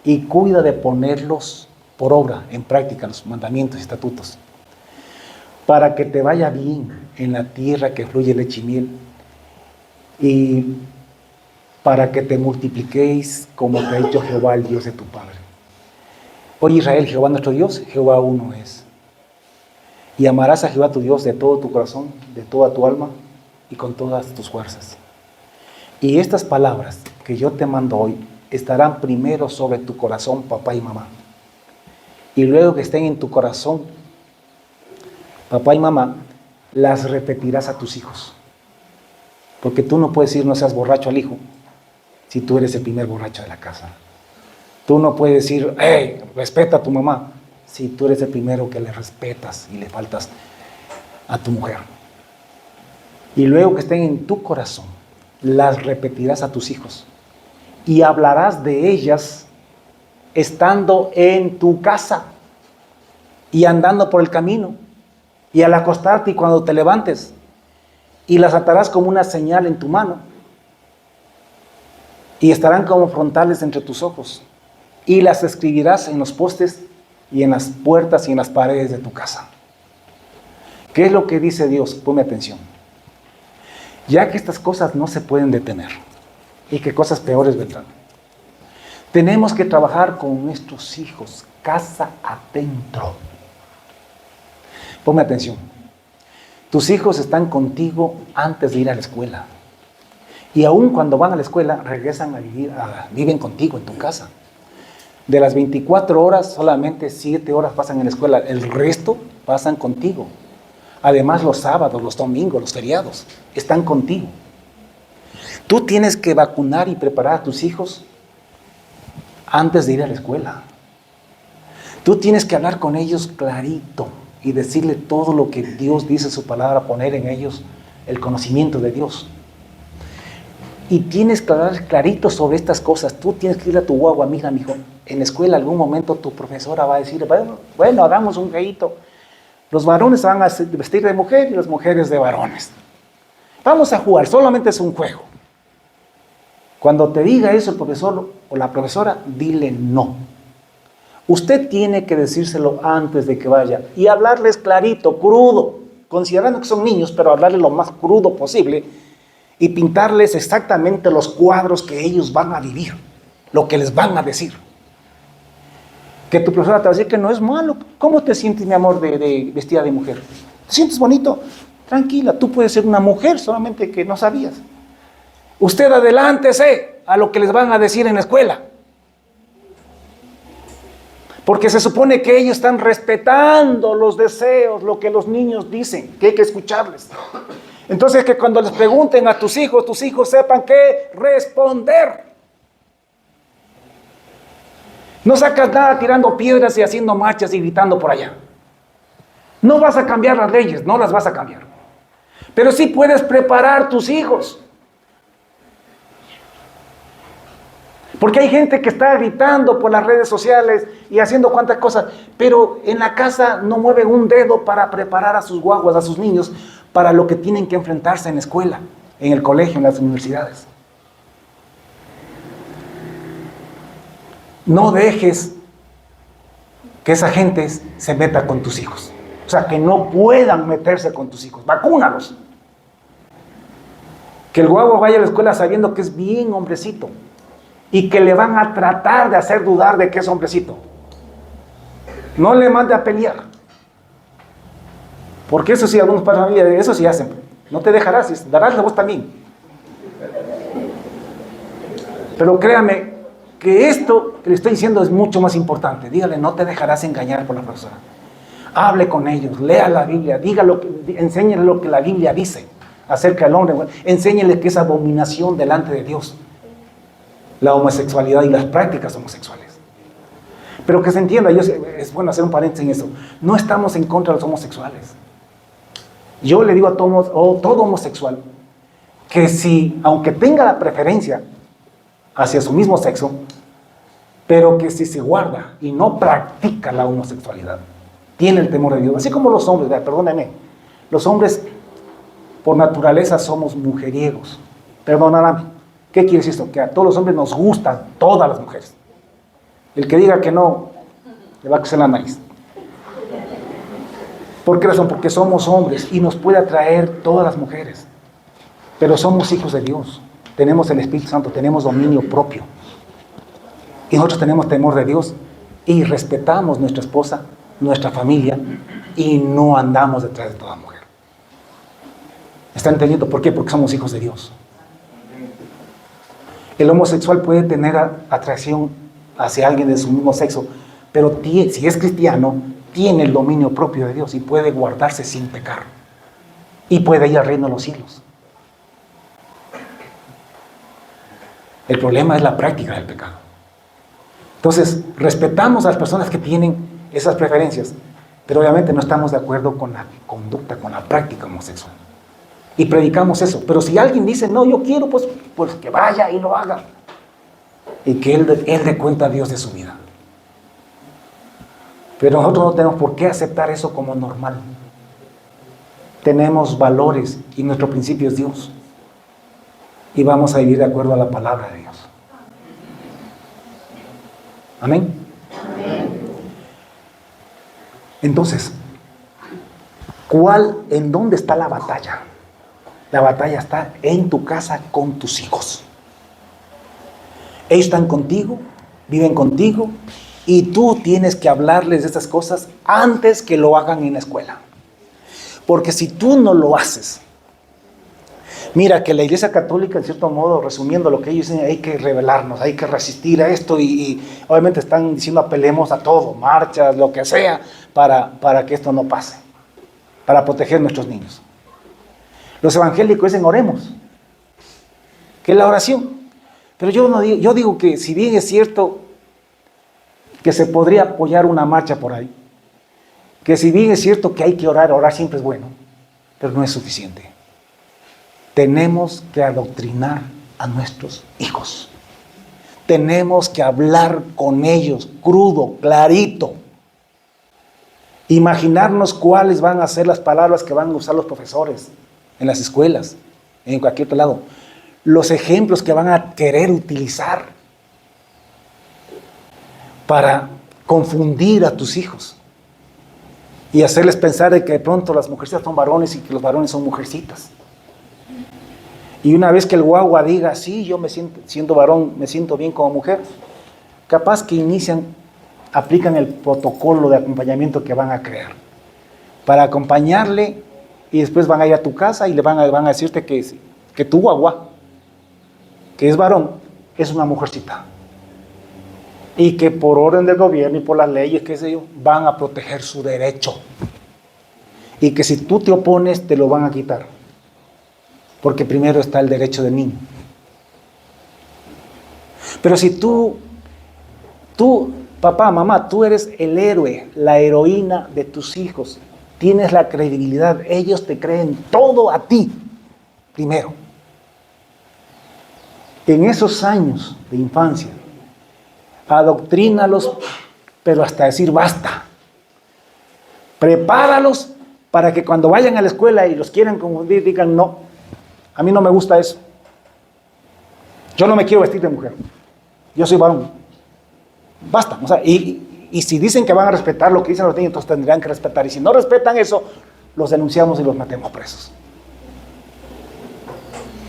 y cuida de ponerlos por obra, en práctica, los mandamientos y estatutos, para que te vaya bien en la tierra que fluye leche y miel, y para que te multipliquéis como te ha dicho Jehová, el Dios de tu Padre. Oye Israel, Jehová nuestro Dios, Jehová uno es. Y amarás a Jehová tu Dios de todo tu corazón, de toda tu alma y con todas tus fuerzas. Y estas palabras que yo te mando hoy estarán primero sobre tu corazón, papá y mamá. Y luego que estén en tu corazón, papá y mamá, las repetirás a tus hijos. Porque tú no puedes decir no seas borracho al hijo si tú eres el primer borracho de la casa. Tú no puedes decir, respeta a tu mamá, si tú eres el primero que le respetas y le faltas a tu mujer. Y luego que estén en tu corazón, las repetirás a tus hijos. Y hablarás de ellas estando en tu casa y andando por el camino y al acostarte y cuando te levantes, y las atarás como una señal en tu mano y estarán como frontales entre tus ojos y las escribirás en los postes y en las puertas y en las paredes de tu casa. ¿Qué es lo que dice Dios? Ponme atención. Ya que estas cosas no se pueden detener y que cosas peores vendrán, tenemos que trabajar con nuestros hijos, casa adentro. Ponme atención. Tus hijos están contigo antes de ir a la escuela. Y aún cuando van a la escuela, regresan a vivir, viven contigo en tu casa. De las 24 horas, solamente 7 horas pasan en la escuela. El resto pasan contigo. Además, los sábados, los domingos, los feriados, están contigo. Tú tienes que vacunar y preparar a tus hijos antes de ir a la escuela. Tú tienes que hablar con ellos clarito y decirle todo lo que Dios dice en su palabra, poner en ellos el conocimiento de Dios. Y tienes que hablar clarito sobre estas cosas. Tú tienes que ir a tu guagua, mija, mijo. En la escuela algún momento tu profesora va a decir, bueno, hagamos un jueguito. Los varones se van a vestir de mujer y las mujeres de varones. Vamos a jugar, solamente es un juego. Cuando te diga eso el profesor o la profesora, dile no. Usted tiene que decírselo antes de que vaya y hablarles clarito, crudo, considerando que son niños, pero hablarles lo más crudo posible y pintarles exactamente los cuadros que ellos van a vivir, lo que les van a decir. Que tu profesora te va a decir que no es malo. ¿Cómo te sientes, mi amor, de vestida de mujer? ¿Te sientes bonito? Tranquila, tú puedes ser una mujer, solamente que no sabías. Usted adelántese a lo que les van a decir en la escuela. Porque se supone que ellos están respetando los deseos, lo que los niños dicen, que hay que escucharles. Entonces, que cuando les pregunten a tus hijos sepan qué responder. No sacas nada tirando piedras y haciendo marchas y gritando por allá. No vas a cambiar las leyes, no las vas a cambiar. Pero sí puedes preparar tus hijos. Porque hay gente que está gritando por las redes sociales y haciendo cuantas cosas, pero en la casa no mueven un dedo para preparar a sus guaguas, a sus niños, para lo que tienen que enfrentarse en la escuela, en el colegio, en las universidades. No dejes que esa gente se meta con tus hijos. O sea, que no puedan meterse con tus hijos. Vacúnalos. Que el guagua vaya a la escuela sabiendo que es bien hombrecito y que le van a tratar de hacer dudar de que es hombrecito. No le mande a pelear. Porque eso sí, algunos padres de familia, eso sí hacen. No te dejarás, darás la voz también. Pero créame que esto que le estoy diciendo es mucho más importante. Dígale, no te dejarás engañar por la profesora. Hable con ellos, lea la Biblia, enséñale lo que la Biblia dice acerca del hombre. Enséñale que es abominación delante de Dios la homosexualidad y las prácticas homosexuales. Pero que se entienda, es bueno hacer un paréntesis en eso. No estamos en contra de los homosexuales. Yo le digo a todo homosexual que si, aunque tenga la preferencia hacia su mismo sexo, pero que si se guarda y no practica la homosexualidad, tiene el temor de Dios. Así como los hombres, perdónenme, los hombres por naturaleza somos mujeriegos. Perdóname. ¿Qué quiere decir esto? Que a todos los hombres nos gustan todas las mujeres. El que diga que no, le va a coser la nariz. ¿Por qué razón? Porque somos hombres y nos puede atraer todas las mujeres. Pero somos hijos de Dios. Tenemos el Espíritu Santo, tenemos dominio propio. Y nosotros tenemos temor de Dios y respetamos nuestra esposa, nuestra familia y no andamos detrás de toda mujer. ¿Están entendiendo por qué? Porque somos hijos de Dios. El homosexual puede tener atracción hacia alguien de su mismo sexo, pero si es cristiano, tiene el dominio propio de Dios y puede guardarse sin pecar. Y puede ir al reino de los cielos. El problema es la práctica del pecado. Entonces, respetamos a las personas que tienen esas preferencias, pero obviamente no estamos de acuerdo con la conducta, con la práctica homosexual. Y predicamos eso. Pero si alguien dice, no, yo quiero, pues que vaya y lo haga. Y que él dé cuenta a Dios de su vida. Pero nosotros no tenemos por qué aceptar eso como normal. Tenemos valores y nuestro principio es Dios. Y vamos a vivir de acuerdo a la palabra de Dios. Amén. Entonces, ¿en dónde está la batalla? La batalla está en tu casa con tus hijos. Ellos están contigo, viven contigo, y tú tienes que hablarles de estas cosas antes que lo hagan en la escuela. Porque si tú no lo haces, mira que la Iglesia Católica, en cierto modo, resumiendo lo que ellos dicen, hay que rebelarnos, hay que resistir a esto, y obviamente están diciendo apelemos a todo, marchas, lo que sea, para que esto no pase, para proteger a nuestros niños. Los evangélicos dicen oremos, que es la oración. Pero yo digo que si bien es cierto que se podría apoyar una marcha por ahí, que si bien es cierto que hay que orar siempre es bueno, pero no es suficiente. Tenemos que adoctrinar a nuestros hijos. Tenemos que hablar con ellos crudo, clarito. Imaginarnos cuáles van a ser las palabras que van a usar los profesores en las escuelas, en cualquier otro lado. Los ejemplos que van a querer utilizar para confundir a tus hijos y hacerles pensar de que de pronto las mujercitas son varones y que los varones son mujercitas. Y una vez que el guagua diga, sí, yo siendo varón, me siento bien como mujer, capaz que aplican el protocolo de acompañamiento que van a crear para acompañarle, y después van a ir a tu casa y le van a decirte que tu guagua, que es varón, es una mujercita. Y que por orden del gobierno y por las leyes, qué sé yo, van a proteger su derecho. Y que si tú te opones, te lo van a quitar. Porque primero está el derecho del niño. Pero si tú, papá, mamá, tú eres el héroe, la heroína de tus hijos, tienes la credibilidad. Ellos te creen todo a ti, primero. En esos años de infancia, adoctrínalos, pero hasta decir basta. Prepáralos para que cuando vayan a la escuela y los quieran confundir, digan no, a mí no me gusta eso. Yo no me quiero vestir de mujer. Yo soy varón. Basta. O sea, y si dicen que van a respetar lo que dicen los niños, entonces tendrán que respetar. Y si no respetan eso, los denunciamos y los metemos presos.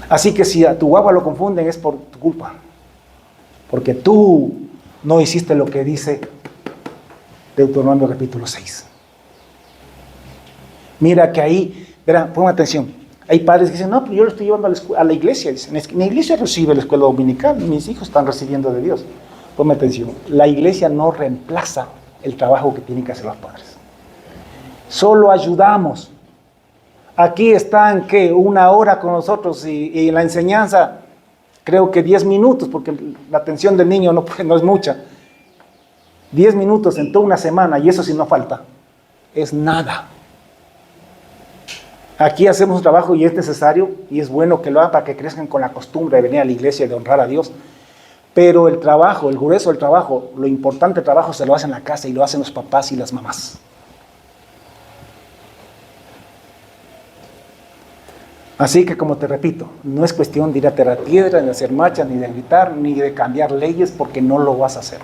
Así que si a tu guagua lo confunden es por tu culpa. Porque tú no hiciste lo que dice Deuteronomio capítulo 6. Mira que ahí, verán, pongan atención. Hay padres que dicen, no, pero yo lo estoy llevando a la iglesia. Dicen, es que mi iglesia recibe la escuela dominical, mis hijos están recibiendo de Dios. Ponme atención, la iglesia no reemplaza el trabajo que tienen que hacer los padres. Solo ayudamos. Aquí están, ¿qué? 1 hora con nosotros y la enseñanza, creo que 10 minutos, porque la atención del niño no es mucha. 10 minutos en toda una semana, y eso si no falta, es nada. Aquí hacemos un trabajo y es necesario, y es bueno que lo hagan para que crezcan con la costumbre de venir a la iglesia y de honrar a Dios. Pero el trabajo, el grueso del trabajo, lo importante del trabajo se lo hacen en la casa y lo hacen los papás y las mamás. Así que, como te repito, no es cuestión de ir a tirar piedra, ni de hacer marchas, ni de gritar, ni de cambiar leyes, porque no lo vas a hacer.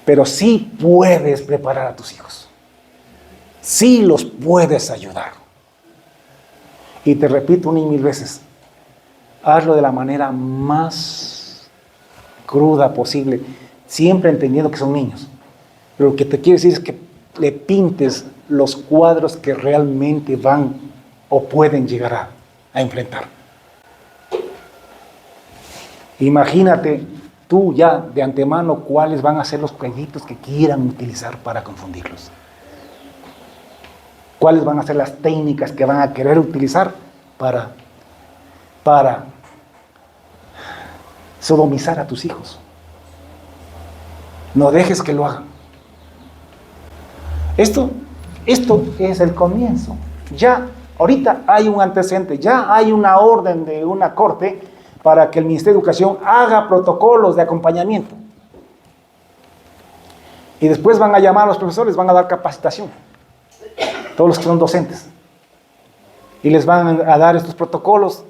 Pero sí puedes preparar a tus hijos. Sí los puedes ayudar. Y te repito 1 y 1000 veces, hazlo de la manera más cruda posible, siempre entendiendo que son niños. Pero lo que te quiero decir es que le pintes los cuadros que realmente van o pueden llegar a enfrentar. Imagínate tú ya de antemano cuáles van a ser los jueguitos que quieran utilizar para confundirlos. Cuáles van a ser las técnicas que van a querer utilizar para sodomizar a tus hijos. No dejes que lo hagan. Esto es el comienzo. Ya ahorita hay un antecedente, ya hay una orden de una corte para que el Ministerio de Educación haga protocolos de acompañamiento. Y después van a llamar a los profesores, van a dar capacitación. Todos los que son docentes. Y les van a dar estos protocolos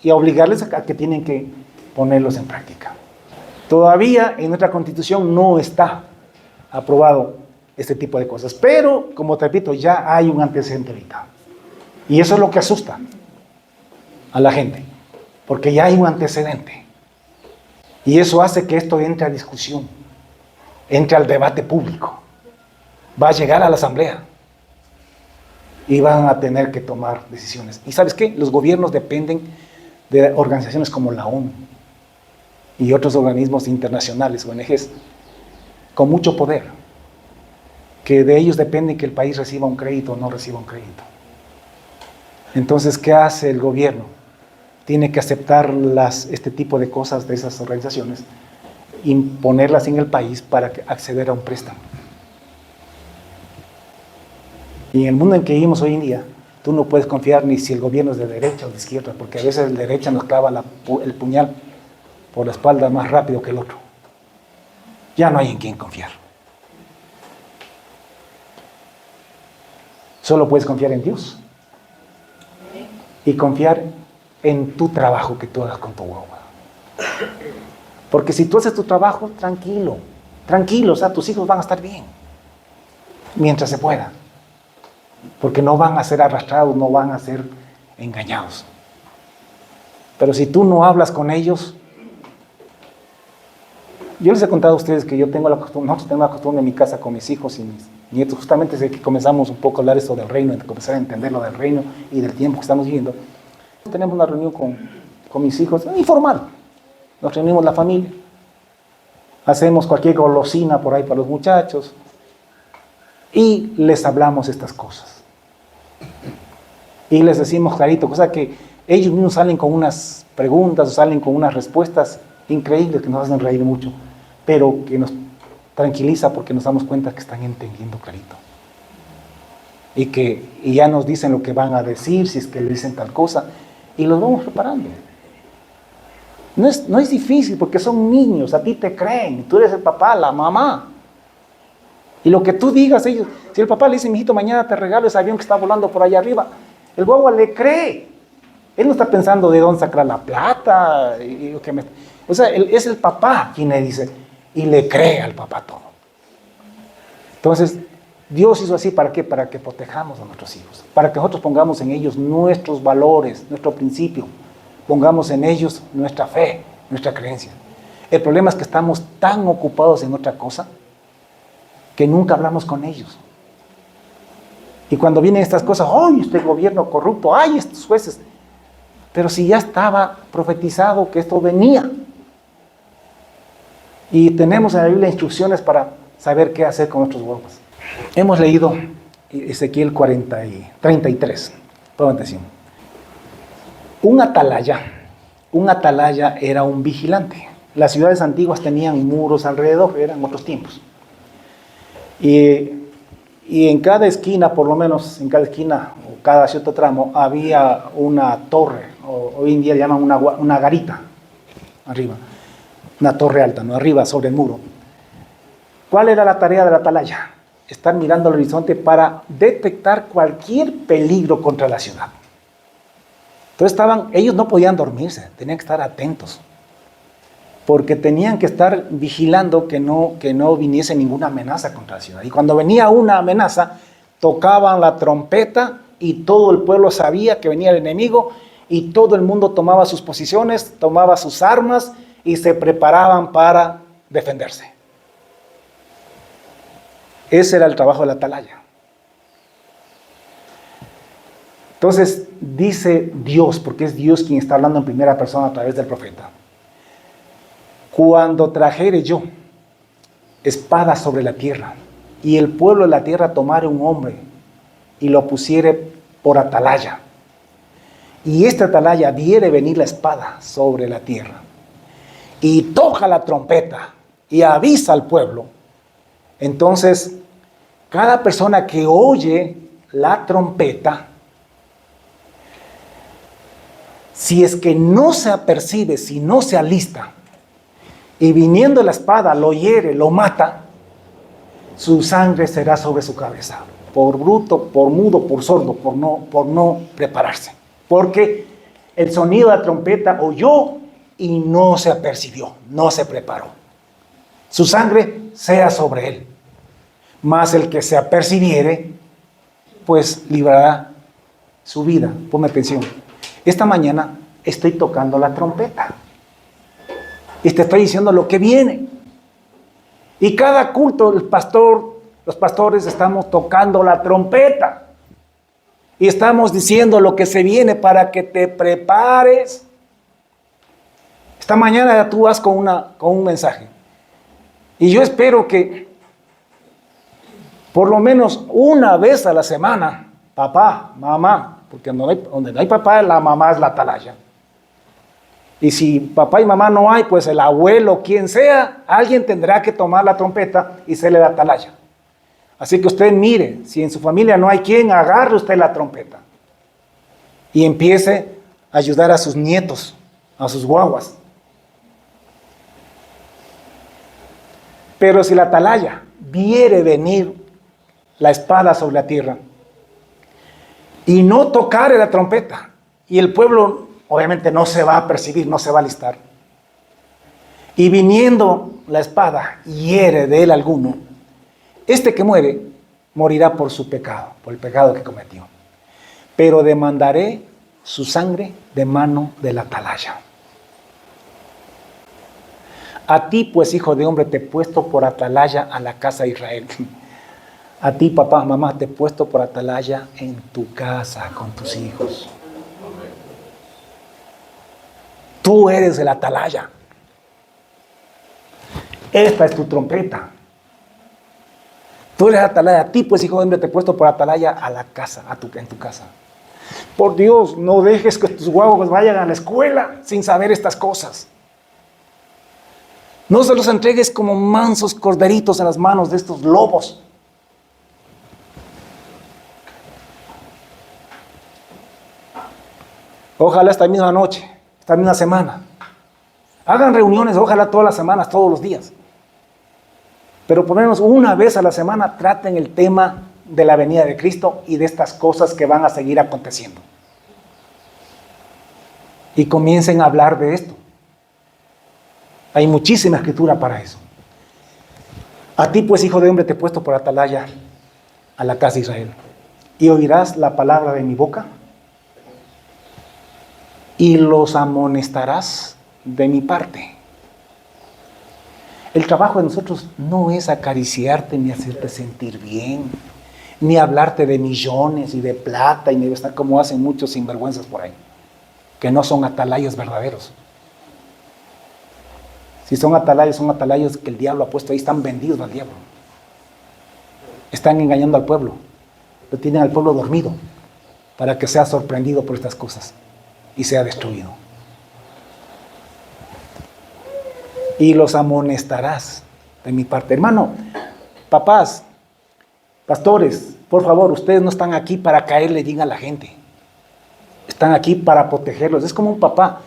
y a obligarles a que tienen que ponerlos en práctica. Todavía en nuestra Constitución no está aprobado este tipo de cosas. Pero, como te repito, ya hay un antecedente ahorita. Y eso es lo que asusta a la gente. Porque ya hay un antecedente. Y eso hace que esto entre a discusión. Entre al debate público. Va a llegar a la asamblea. Y van a tener que tomar decisiones. ¿Y sabes qué? Los gobiernos dependen de organizaciones como la ONU y otros organismos internacionales, ONGs, con mucho poder, que de ellos depende que el país reciba un crédito o no reciba un crédito. Entonces, ¿qué hace el gobierno? Tiene que aceptar este tipo de cosas de esas organizaciones, imponerlas en el país para acceder a un préstamo. Y en el mundo en que vivimos hoy en día, tú no puedes confiar ni si el gobierno es de derecha o de izquierda, porque a veces el de derecha nos clava el puñal por la espalda más rápido que el otro. Ya no hay en quién confiar. Solo puedes confiar en Dios. Y confiar en tu trabajo que tú hagas con tu guagua. Porque si tú haces tu trabajo, tranquilo, o sea, tus hijos van a estar bien, mientras se pueda. Porque no van a ser arrastrados, no van a ser engañados. Pero si tú no hablas con ellos, yo les he contado a ustedes que nosotros tenemos la costumbre en mi casa con mis hijos y mis nietos, justamente desde que comenzamos un poco a hablar esto del reino, de comenzar a entender lo del reino y del tiempo que estamos viviendo. Tenemos una reunión con mis hijos, informal. Nos reunimos la familia, hacemos cualquier golosina por ahí para los muchachos y les hablamos estas cosas. Y les decimos clarito, cosa que ellos mismos salen con unas preguntas o salen con unas respuestas increíbles que nos hacen reír mucho, pero que nos tranquiliza porque nos damos cuenta que están entendiendo clarito. y ya nos dicen lo que van a decir, si es que le dicen tal cosa, y los vamos preparando. No es difícil porque son niños, a ti te creen, tú eres el papá, la mamá. Y lo que tú digas, ellos, si el papá le dice, mijito, mañana te regalo ese avión que está volando por allá arriba, el guagua le cree. Él no está pensando de dónde sacar la plata. O sea, es el papá quien le dice, y le cree al papá todo. Entonces, Dios hizo así, ¿para qué? Para que protejamos a nuestros hijos, para que nosotros pongamos en ellos nuestros valores, nuestro principio, pongamos en ellos nuestra fe, nuestra creencia. El problema es que estamos tan ocupados en otra cosa que nunca hablamos con ellos. Y cuando vienen estas cosas, ¡ay, este gobierno corrupto! ¡Ay, estos jueces! Pero si ya estaba profetizado que esto venía. Y tenemos en la Biblia instrucciones para saber qué hacer con nuestros huevos. Hemos leído Ezequiel 33. Pongan atención. Un atalaya era un vigilante. Las ciudades antiguas tenían muros alrededor, eran otros tiempos. Y en cada esquina, por lo menos en cada esquina o cada cierto tramo, había una torre, o hoy en día le llaman una garita, arriba. Una torre alta, ¿no? Arriba, sobre el muro. ¿Cuál era la tarea de la atalaya? Estar mirando al horizonte para detectar cualquier peligro contra la ciudad. Entonces ellos no podían dormirse, tenían que estar atentos. Porque tenían que estar vigilando que no viniese ninguna amenaza contra la ciudad. Y cuando venía una amenaza, tocaban la trompeta y todo el pueblo sabía que venía el enemigo y todo el mundo tomaba sus posiciones, tomaba sus armas y se preparaban para defenderse. Ese era el trabajo de la atalaya. Entonces dice Dios, porque es Dios quien está hablando en primera persona a través del profeta. Cuando trajere yo espada sobre la tierra, y el pueblo de la tierra tomare un hombre, y lo pusiere por atalaya, y esta atalaya viere venir la espada sobre la tierra, y toca la trompeta, y avisa al pueblo, entonces cada persona que oye la trompeta, si es que no se apercibe, si no se alista, y viniendo la espada lo hiere, lo mata, su sangre será sobre su cabeza, por bruto, por mudo, por sordo, por no prepararse. Porque el sonido de la trompeta oyó y no se apercibió, no se preparó. Su sangre sea sobre él. Mas el que se apercibiere, pues librará su vida. Ponme atención. Esta mañana estoy tocando la trompeta. Y te estoy diciendo lo que viene. Y cada culto, los pastores estamos tocando la trompeta. Y estamos diciendo lo que se viene para que te prepares. Esta mañana tú vas con un mensaje. Y yo espero que por lo menos una vez a la semana, papá, mamá, porque donde no hay papá, la mamá es la atalaya. Y si papá y mamá no hay, pues el abuelo, quien sea, alguien tendrá que tomar la trompeta y se le da atalaya. Así que usted mire, si en su familia no hay quien, agarre usted la trompeta. Y empiece a ayudar a sus nietos, a sus guaguas. Pero si la atalaya viere venir la espada sobre la tierra y no tocare la trompeta, y el pueblo obviamente no se va a percibir, no se va a alistar. Y viniendo la espada, hiere de él alguno. Este que muere, morirá por su pecado, por el pecado que cometió. Pero demandaré su sangre de mano de la atalaya. A ti, pues, hijo de hombre, te he puesto por atalaya a la casa de Israel. A ti, papá, mamá, te he puesto por atalaya en tu casa, con tus hijos. Tú eres el atalaya. Esta es tu trompeta. Tú eres atalaya. A ti, pues, hijo de hombre, te he puesto por atalaya a la casa, en tu casa. Por Dios, no dejes que tus guaguas vayan a la escuela sin saber estas cosas. No se los entregues como mansos corderitos en las manos de estos lobos. Ojalá esta misma noche, esta misma semana. Hagan reuniones, ojalá todas las semanas, todos los días. Pero por lo menos una vez a la semana traten el tema de la venida de Cristo y de estas cosas que van a seguir aconteciendo. Y comiencen a hablar de esto. Hay muchísima escritura para eso. A ti, pues, hijo de hombre, te he puesto por atalaya a la casa de Israel. Y oirás la palabra de mi boca y los amonestarás de mi parte. El trabajo de nosotros no es acariciarte ni hacerte sentir bien, ni hablarte de millones y de plata y de estar como hacen muchos sinvergüenzas por ahí, que no son atalayas verdaderos. Si son atalayas que el diablo ha puesto ahí, están vendidos al diablo. Están engañando al pueblo. Lo tienen al pueblo dormido para que sea sorprendido por estas cosas y sea destruido. Y los amonestarás de mi parte. Hermano, papás, pastores, por favor, ustedes no están aquí para caerle bien a la gente. Están aquí para protegerlos. Es como un papá.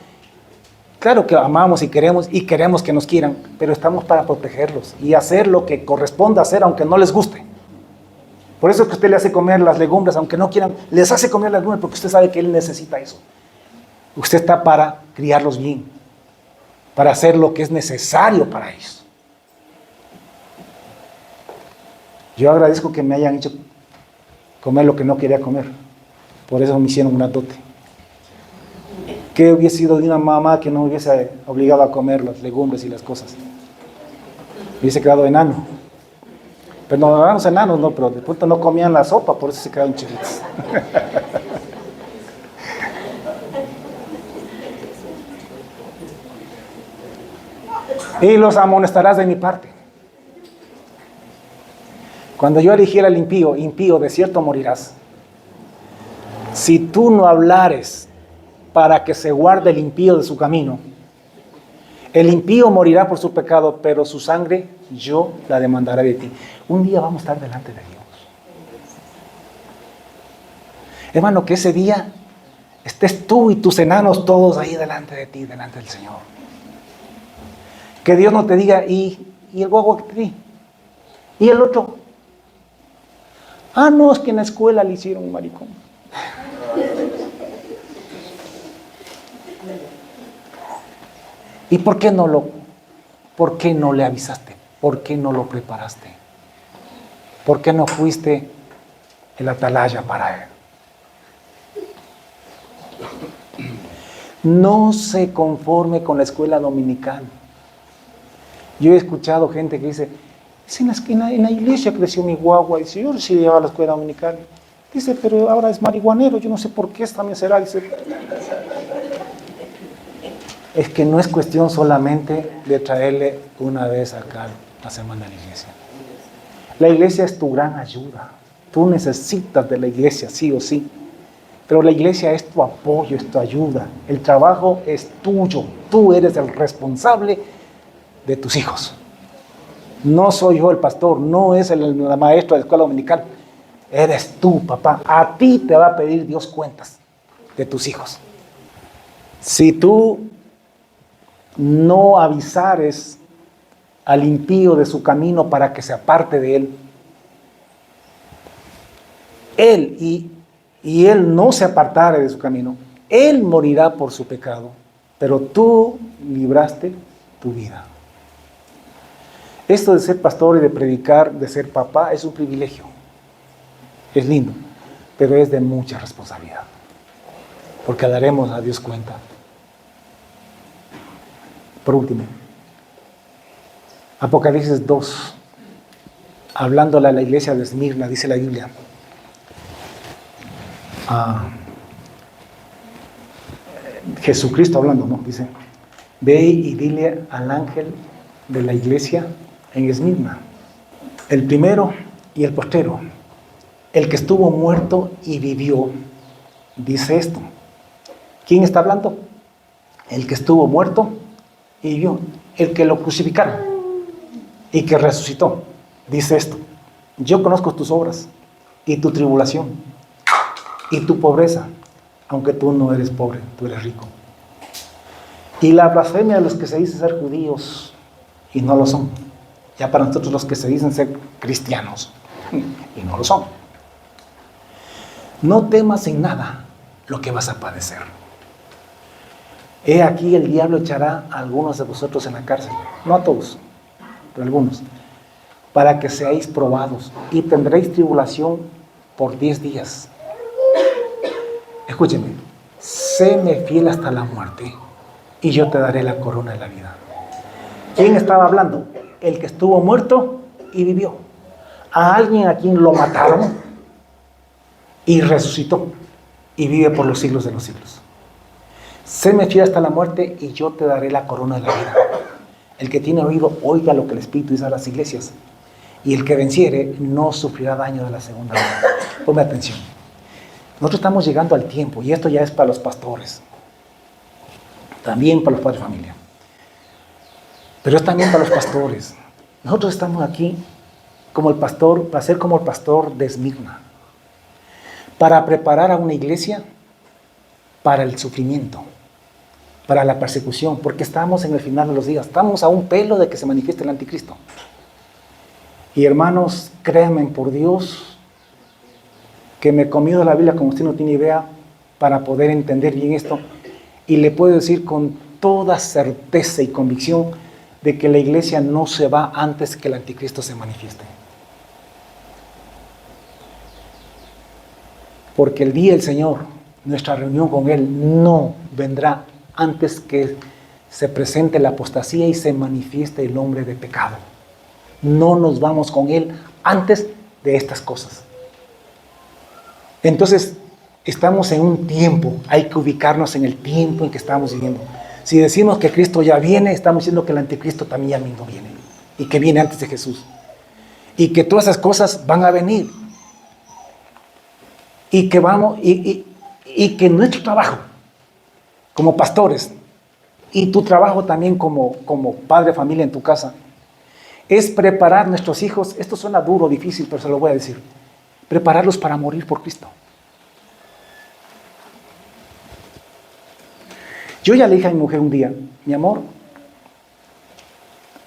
Claro que amamos y queremos que nos quieran, pero estamos para protegerlos y hacer lo que corresponda hacer aunque no les guste. Por eso es que usted le hace comer las legumbres, aunque no quieran, les hace comer las legumbres porque usted sabe que él necesita eso. Usted está para criarlos bien, para hacer lo que es necesario para ellos. Yo agradezco que me hayan hecho comer lo que no quería comer. Por eso me hicieron grandote. ¿Qué hubiese sido de una mamá que no me hubiese obligado a comer las legumbres y las cosas? Hubiese quedado enano. Pero no éramos enanos, no, pero de pronto no comían la sopa, por eso se quedaron chiquitos. Y los amonestarás de mi parte. Cuando yo eligiera al impío, impío, de cierto morirás. Si tú no hablares para que se guarde el impío de su camino, el impío morirá por su pecado, pero su sangre yo la demandaré de ti. Un día vamos a estar delante de Dios. Hermano, que ese día estés tú y tus enanos todos ahí delante de ti, delante del Señor. Que Dios no te diga, ¿y el guagua que te di? ¿Y el otro? Ah, no, es que en la escuela le hicieron un maricón. ¿Y por qué no le avisaste? ¿Por qué no lo preparaste? ¿Por qué no fuiste el atalaya para él? No se conforme con la escuela dominical. Yo he escuchado gente que dice, es en la iglesia creció mi guagua, dice, yo sí llevaba a la escuela dominical. Dice, pero ahora es marihuanero, yo no sé por qué también será. Dice, es que no es cuestión solamente de traerle una vez acá la semana a la iglesia. La iglesia es tu gran ayuda. Tú necesitas de la iglesia, sí o sí. Pero la iglesia es tu apoyo, es tu ayuda. El trabajo es tuyo. Tú eres el responsable de tus hijos. No soy yo el pastor, no es la maestra de la escuela dominical. Eres tú, papá. A ti te va a pedir Dios cuentas de tus hijos. Si tú no avisares al impío de su camino para que se aparte de él, y él no se apartare de su camino, él morirá por su pecado, pero tú libraste tu vida. Esto de ser pastor y de predicar, de ser papá, es un privilegio. Es lindo, pero es de mucha responsabilidad, porque daremos a Dios cuenta. Por último, Apocalipsis 2, hablándole a la iglesia de Esmirna, dice la Biblia, Jesucristo hablando, ¿no? Dice, ve y dile al ángel de la iglesia en Esmirna, el primero y el postrero, el que estuvo muerto y vivió, dice esto. ¿Quién está hablando? El que estuvo muerto y vivió, el que lo crucificaron y que resucitó, dice esto. Yo conozco tus obras y tu tribulación y tu pobreza, aunque tú no eres pobre, tú eres rico. Y la blasfemia de los que se dicen ser judíos y no lo son. Ya para nosotros los que se dicen ser cristianos y no lo son. No temas en nada lo que vas a padecer. He aquí el diablo echará a algunos de vosotros en la cárcel. No a todos, pero a algunos. Para que seáis probados y tendréis tribulación por 10 días. Escúcheme. Séme fiel hasta la muerte y yo te daré la corona de la vida. ¿Quién estaba hablando? El que estuvo muerto y vivió. A alguien a quien lo mataron y resucitó y vive por los siglos de los siglos. Séme fiel hasta la muerte y yo te daré la corona de la vida. El que tiene oído, oiga lo que el Espíritu dice a las iglesias. Y el que venciere no sufrirá daño de la segunda muerte. Ponme atención. Nosotros estamos llegando al tiempo, y esto ya es para los pastores. También para los padres de familia. Pero es también para los pastores. Nosotros estamos aquí como el pastor, para ser como el pastor de Esmirna. Para preparar a una iglesia para el sufrimiento, para la persecución, porque estamos en el final de los días. Estamos a un pelo de que se manifieste el anticristo. Y hermanos, créanme por Dios, que me he comido la Biblia como usted no tiene idea, para poder entender bien esto. Y le puedo decir con toda certeza y convicción de que la iglesia no se va antes que el anticristo se manifieste. Porque el día del Señor, nuestra reunión con Él, no vendrá antes que se presente la apostasía y se manifieste el hombre de pecado. No nos vamos con Él antes de estas cosas. Entonces, estamos en un tiempo, hay que ubicarnos en el tiempo en que estamos viviendo. Si decimos que Cristo ya viene, estamos diciendo que el anticristo también ya mismo viene. Y que viene antes de Jesús. Y que todas esas cosas van a venir. Y que vamos, y que nuestro trabajo, como pastores, y tu trabajo también como padre de familia en tu casa, es preparar a nuestros hijos. Esto suena duro, difícil, pero se lo voy a decir. Prepararlos para morir por Cristo. Yo ya le dije a mi mujer un día, mi amor,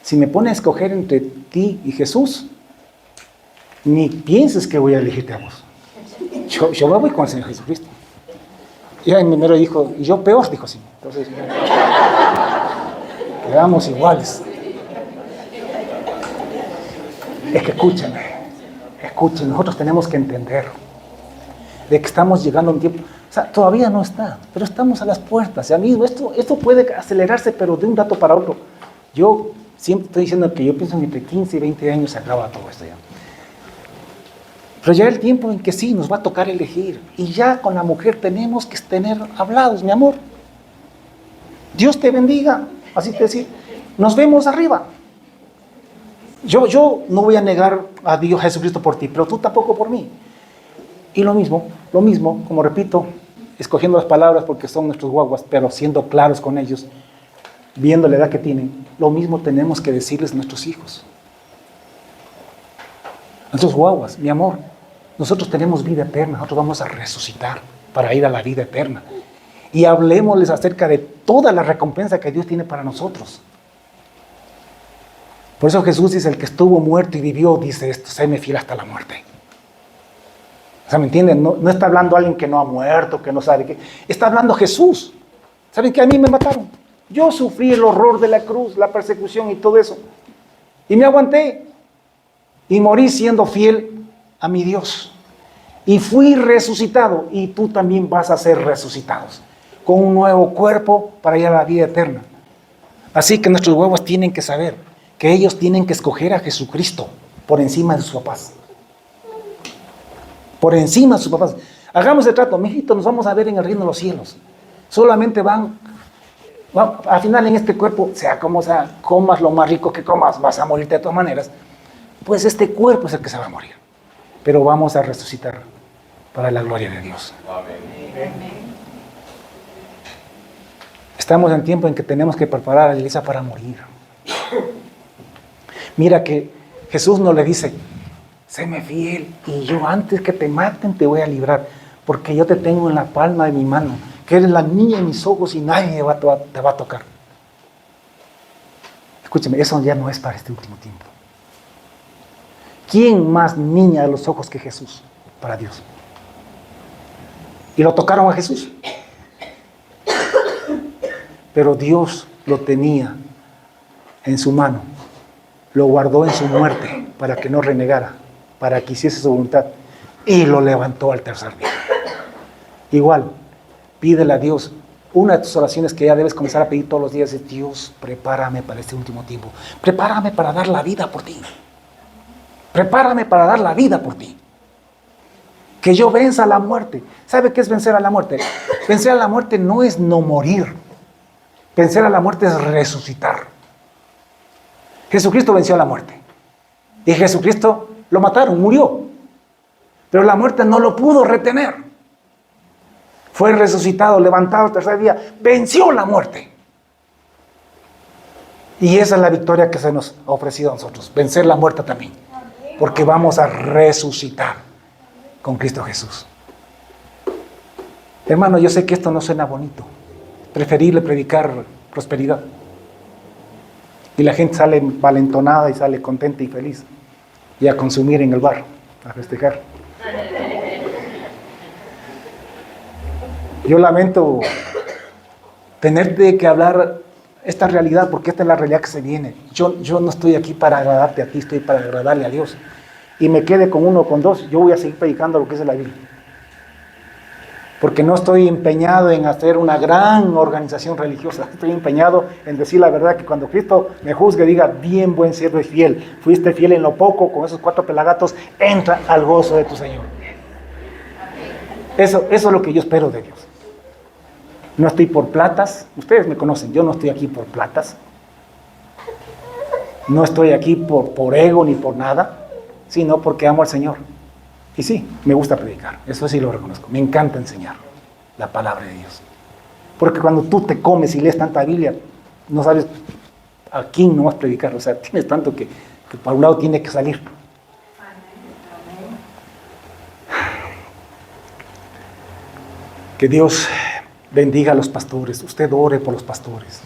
si me pone a escoger entre ti y Jesús, ni pienses que voy a elegirte a vos. Yo me voy con el Señor Jesucristo. Y mi primero dijo, y yo peor, dijo sí. Entonces, quedamos iguales. Es que escuchen, nosotros tenemos que entender de que estamos llegando a un tiempo, o sea, todavía no está, pero estamos a las puertas. Ya mismo, esto puede acelerarse, pero de un dato para otro. Yo siempre estoy diciendo que yo pienso que entre 15 y 20 años se acaba todo esto ya. Pero ya el tiempo en que sí, nos va a tocar elegir. Y ya con la mujer tenemos que tener hablados, mi amor. Dios te bendiga, así te decir. Nos vemos arriba. Yo no voy a negar a Dios Jesucristo por ti, pero tú tampoco por mí. Y lo mismo, como repito, escogiendo las palabras porque son nuestros guaguas, pero siendo claros con ellos, viendo la edad que tienen, lo mismo tenemos que decirles a nuestros hijos. Nuestros guaguas, mi amor, nosotros tenemos vida eterna, nosotros vamos a resucitar para ir a la vida eterna. Y hablemosles acerca de toda la recompensa que Dios tiene para nosotros. Por eso Jesús dice, el que estuvo muerto y vivió, dice esto, séme fiel hasta la muerte. O sea, ¿me entienden? No está hablando alguien que no ha muerto, que no sabe qué. Está hablando Jesús. ¿Saben que a mí me mataron? Yo sufrí el horror de la cruz, la persecución y todo eso. Y me aguanté. Y morí siendo fiel a mi Dios. Y fui resucitado. Y tú también vas a ser resucitados. Con un nuevo cuerpo para ir a la vida eterna. Así que nuestros huevos tienen que saber que ellos tienen que escoger a Jesucristo por encima de sus papás. Por encima de sus papás. Hagamos el trato, mijito, nos vamos a ver en el reino de los cielos. Solamente van al final en este cuerpo, sea como sea, comas lo más rico que comas, vas a morirte de todas maneras. Pues este cuerpo es el que se va a morir. Pero vamos a resucitar para la gloria de Dios. Amén. Estamos en tiempo en que tenemos que preparar a la iglesia para morir. Mira que Jesús no le dice, séme fiel y yo antes que te maten te voy a librar. porque yo te tengo en la palma de mi mano, que eres la niña en mis ojos y nadie te va a tocar. Escúcheme, eso ya no es para este último tiempo. ¿Quién más niña de los ojos que Jesús para Dios? Y lo tocaron a Jesús. Pero Dios lo tenía en su mano, lo guardó en su muerte para que no renegara, para que hiciese su voluntad, y lo levantó al tercer día. Igual, pídele a Dios. Una de tus oraciones que ya debes comenzar a pedir todos los días es: Dios, prepárame para este último tiempo. Prepárame para dar la vida por ti. Prepárame para dar la vida por ti. Que yo venza la muerte. ¿Sabe qué es vencer a la muerte? Vencer a la muerte no es no morir. Vencer a la muerte es resucitar. Jesucristo venció a la muerte. Y Jesucristo lo mataron, murió. Pero la muerte no lo pudo retener. Fue resucitado, levantado el tercer día. Venció la muerte. Y esa es la victoria que se nos ha ofrecido a nosotros. Vencer la muerte también. Porque vamos a resucitar con Cristo Jesús. Hermano, yo sé que esto no suena bonito. Preferible predicar prosperidad. Y la gente sale valentonada y sale contenta y feliz. Y a consumir en el bar, a festejar. Yo lamento tenerte que hablar esta realidad, porque esta es la realidad que se viene. Yo no estoy aquí para agradarte a ti, estoy para agradarle a Dios. Y me quede con uno o con dos, yo voy a seguir predicando lo que es la Biblia. Porque no estoy empeñado en hacer una gran organización religiosa. Estoy empeñado en decir la verdad, que cuando Cristo me juzgue diga: bien, buen siervo y fiel. Fuiste fiel en lo poco, con esos 4 pelagatos, entra al gozo de tu Señor. Eso es lo que yo espero de Dios. No estoy por platas. Ustedes me conocen, yo no estoy aquí por platas. No estoy aquí por ego ni por nada, sino porque amo al Señor. Y sí, me gusta predicar, eso sí lo reconozco. Me encanta enseñar la palabra de Dios. Porque cuando tú te comes y lees tanta Biblia, no sabes a quién no vas a predicar. O sea, tienes tanto que por un lado tiene que salir. Que Dios bendiga a los pastores. Usted ore por los pastores.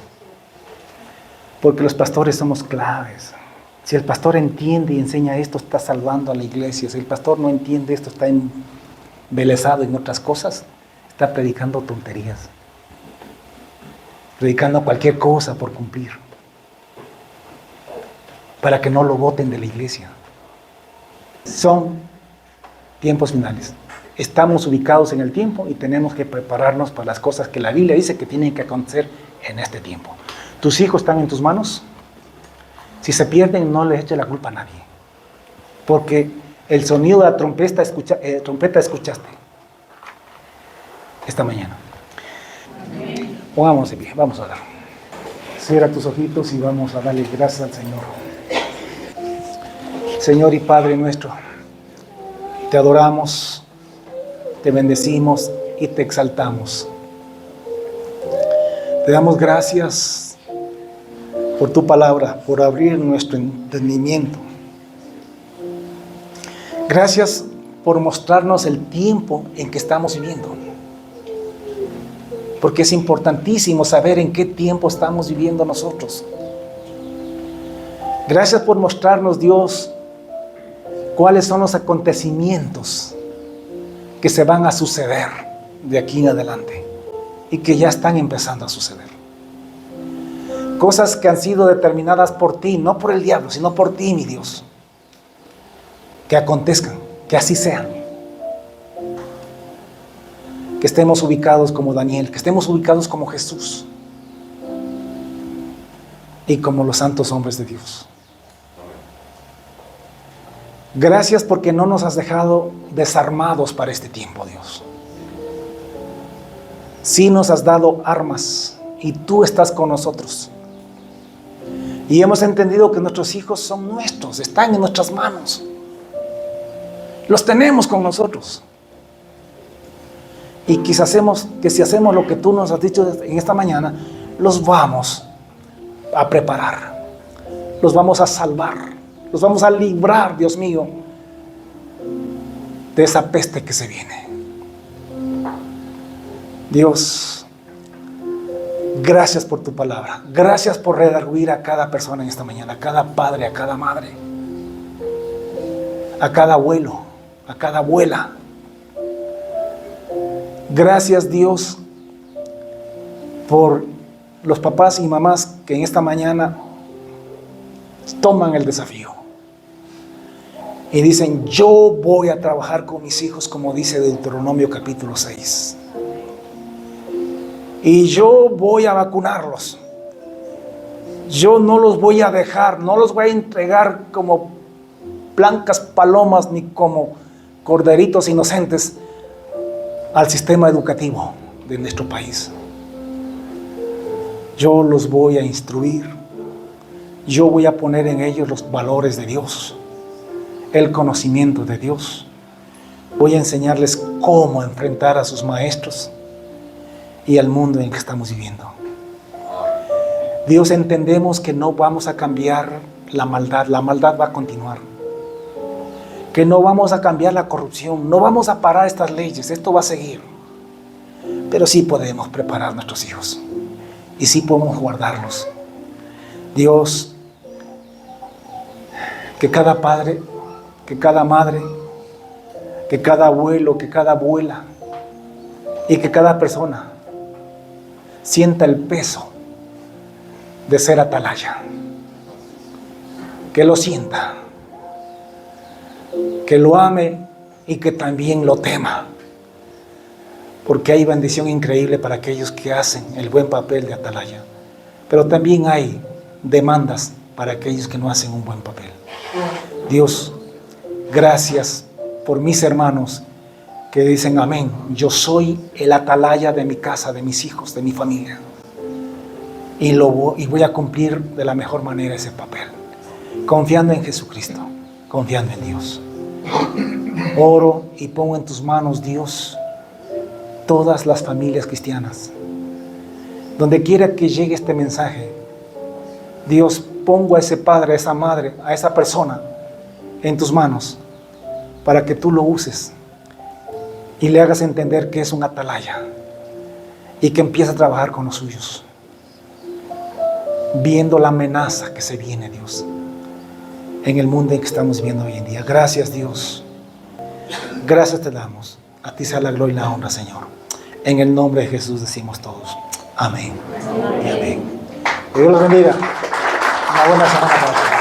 Porque los pastores somos claves. Si el pastor entiende y enseña esto, está salvando a la iglesia. Si el pastor no entiende esto, está embelesado en otras cosas, está predicando tonterías. Predicando cualquier cosa por cumplir. Para que no lo boten de la iglesia. Son tiempos finales. Estamos ubicados en el tiempo y tenemos que prepararnos para las cosas que la Biblia dice que tienen que acontecer en este tiempo. ¿Tus hijos están en tus manos? Si se pierden, no les eche la culpa a nadie. Porque el sonido de la trompeta escuchaste esta mañana. Pongámonos de pie, vamos a orar. Cierra tus ojitos y vamos a darle gracias al Señor. Señor y Padre nuestro, te adoramos, te bendecimos y te exaltamos. Te damos gracias por tu palabra, por abrir nuestro entendimiento. Gracias por mostrarnos el tiempo en que estamos viviendo. Porque es importantísimo saber en qué tiempo estamos viviendo nosotros. Gracias por mostrarnos, Dios, cuáles son los acontecimientos que se van a suceder de aquí en adelante y que ya están empezando a suceder. Cosas que han sido determinadas por ti, no por el diablo, sino por ti, mi Dios. Que acontezcan, que así sean. Que estemos ubicados como Daniel, que estemos ubicados como Jesús y como los santos hombres de Dios. Gracias porque no nos has dejado desarmados para este tiempo, Dios. Sí nos has dado armas y tú estás con nosotros. Y hemos entendido que nuestros hijos son nuestros, están en nuestras manos. Los tenemos con nosotros. Y quizás si hacemos lo que tú nos has dicho en esta mañana, los vamos a preparar, los vamos a salvar, los vamos a librar, Dios mío, de esa peste que se viene. Dios, gracias por tu palabra. Gracias por redarguir a cada persona en esta mañana, a cada padre, a cada madre, a cada abuelo, a cada abuela. Gracias, Dios, por los papás y mamás que en esta mañana toman el desafío y dicen: yo voy a trabajar con mis hijos, como dice Deuteronomio capítulo 6. Y yo voy a vacunarlos. Yo no los voy a dejar, no los voy a entregar como blancas palomas ni como corderitos inocentes al sistema educativo de nuestro país. Yo los voy a instruir. Yo voy a poner en ellos los valores de Dios, el conocimiento de Dios. Voy a enseñarles cómo enfrentar a sus maestros y al mundo en que estamos viviendo. Dios, entendemos que no vamos a cambiar la maldad va a continuar. Que no vamos a cambiar la corrupción, no vamos a parar estas leyes, esto va a seguir. Pero sí podemos preparar a nuestros hijos y sí podemos guardarlos. Dios, que cada padre, que cada madre, que cada abuelo, que cada abuela y que cada persona sienta el peso de ser atalaya. Que lo sienta, que lo ame y que también lo tema, porque hay bendición increíble para aquellos que hacen el buen papel de atalaya, pero también hay demandas para aquellos que no hacen un buen papel. Dios, gracias por mis hermanos que dicen: amén, yo soy el atalaya de mi casa, de mis hijos, de mi familia, y voy a cumplir de la mejor manera ese papel, confiando en Jesucristo, confiando en Dios. Oro y pongo en tus manos, Dios, todas las familias cristianas. Donde quiera que llegue este mensaje, Dios, pongo a ese padre, a esa madre, a esa persona en tus manos, para que tú lo uses y le hagas entender que es un atalaya y que empiece a trabajar con los suyos, viendo la amenaza que se viene, Dios, en el mundo en que estamos viviendo hoy en día. Gracias, Dios. Gracias te damos. A ti sea la gloria y la honra, Señor. En el nombre de Jesús decimos todos: amén y amén. Que Dios los bendiga. Una buena semana para todos.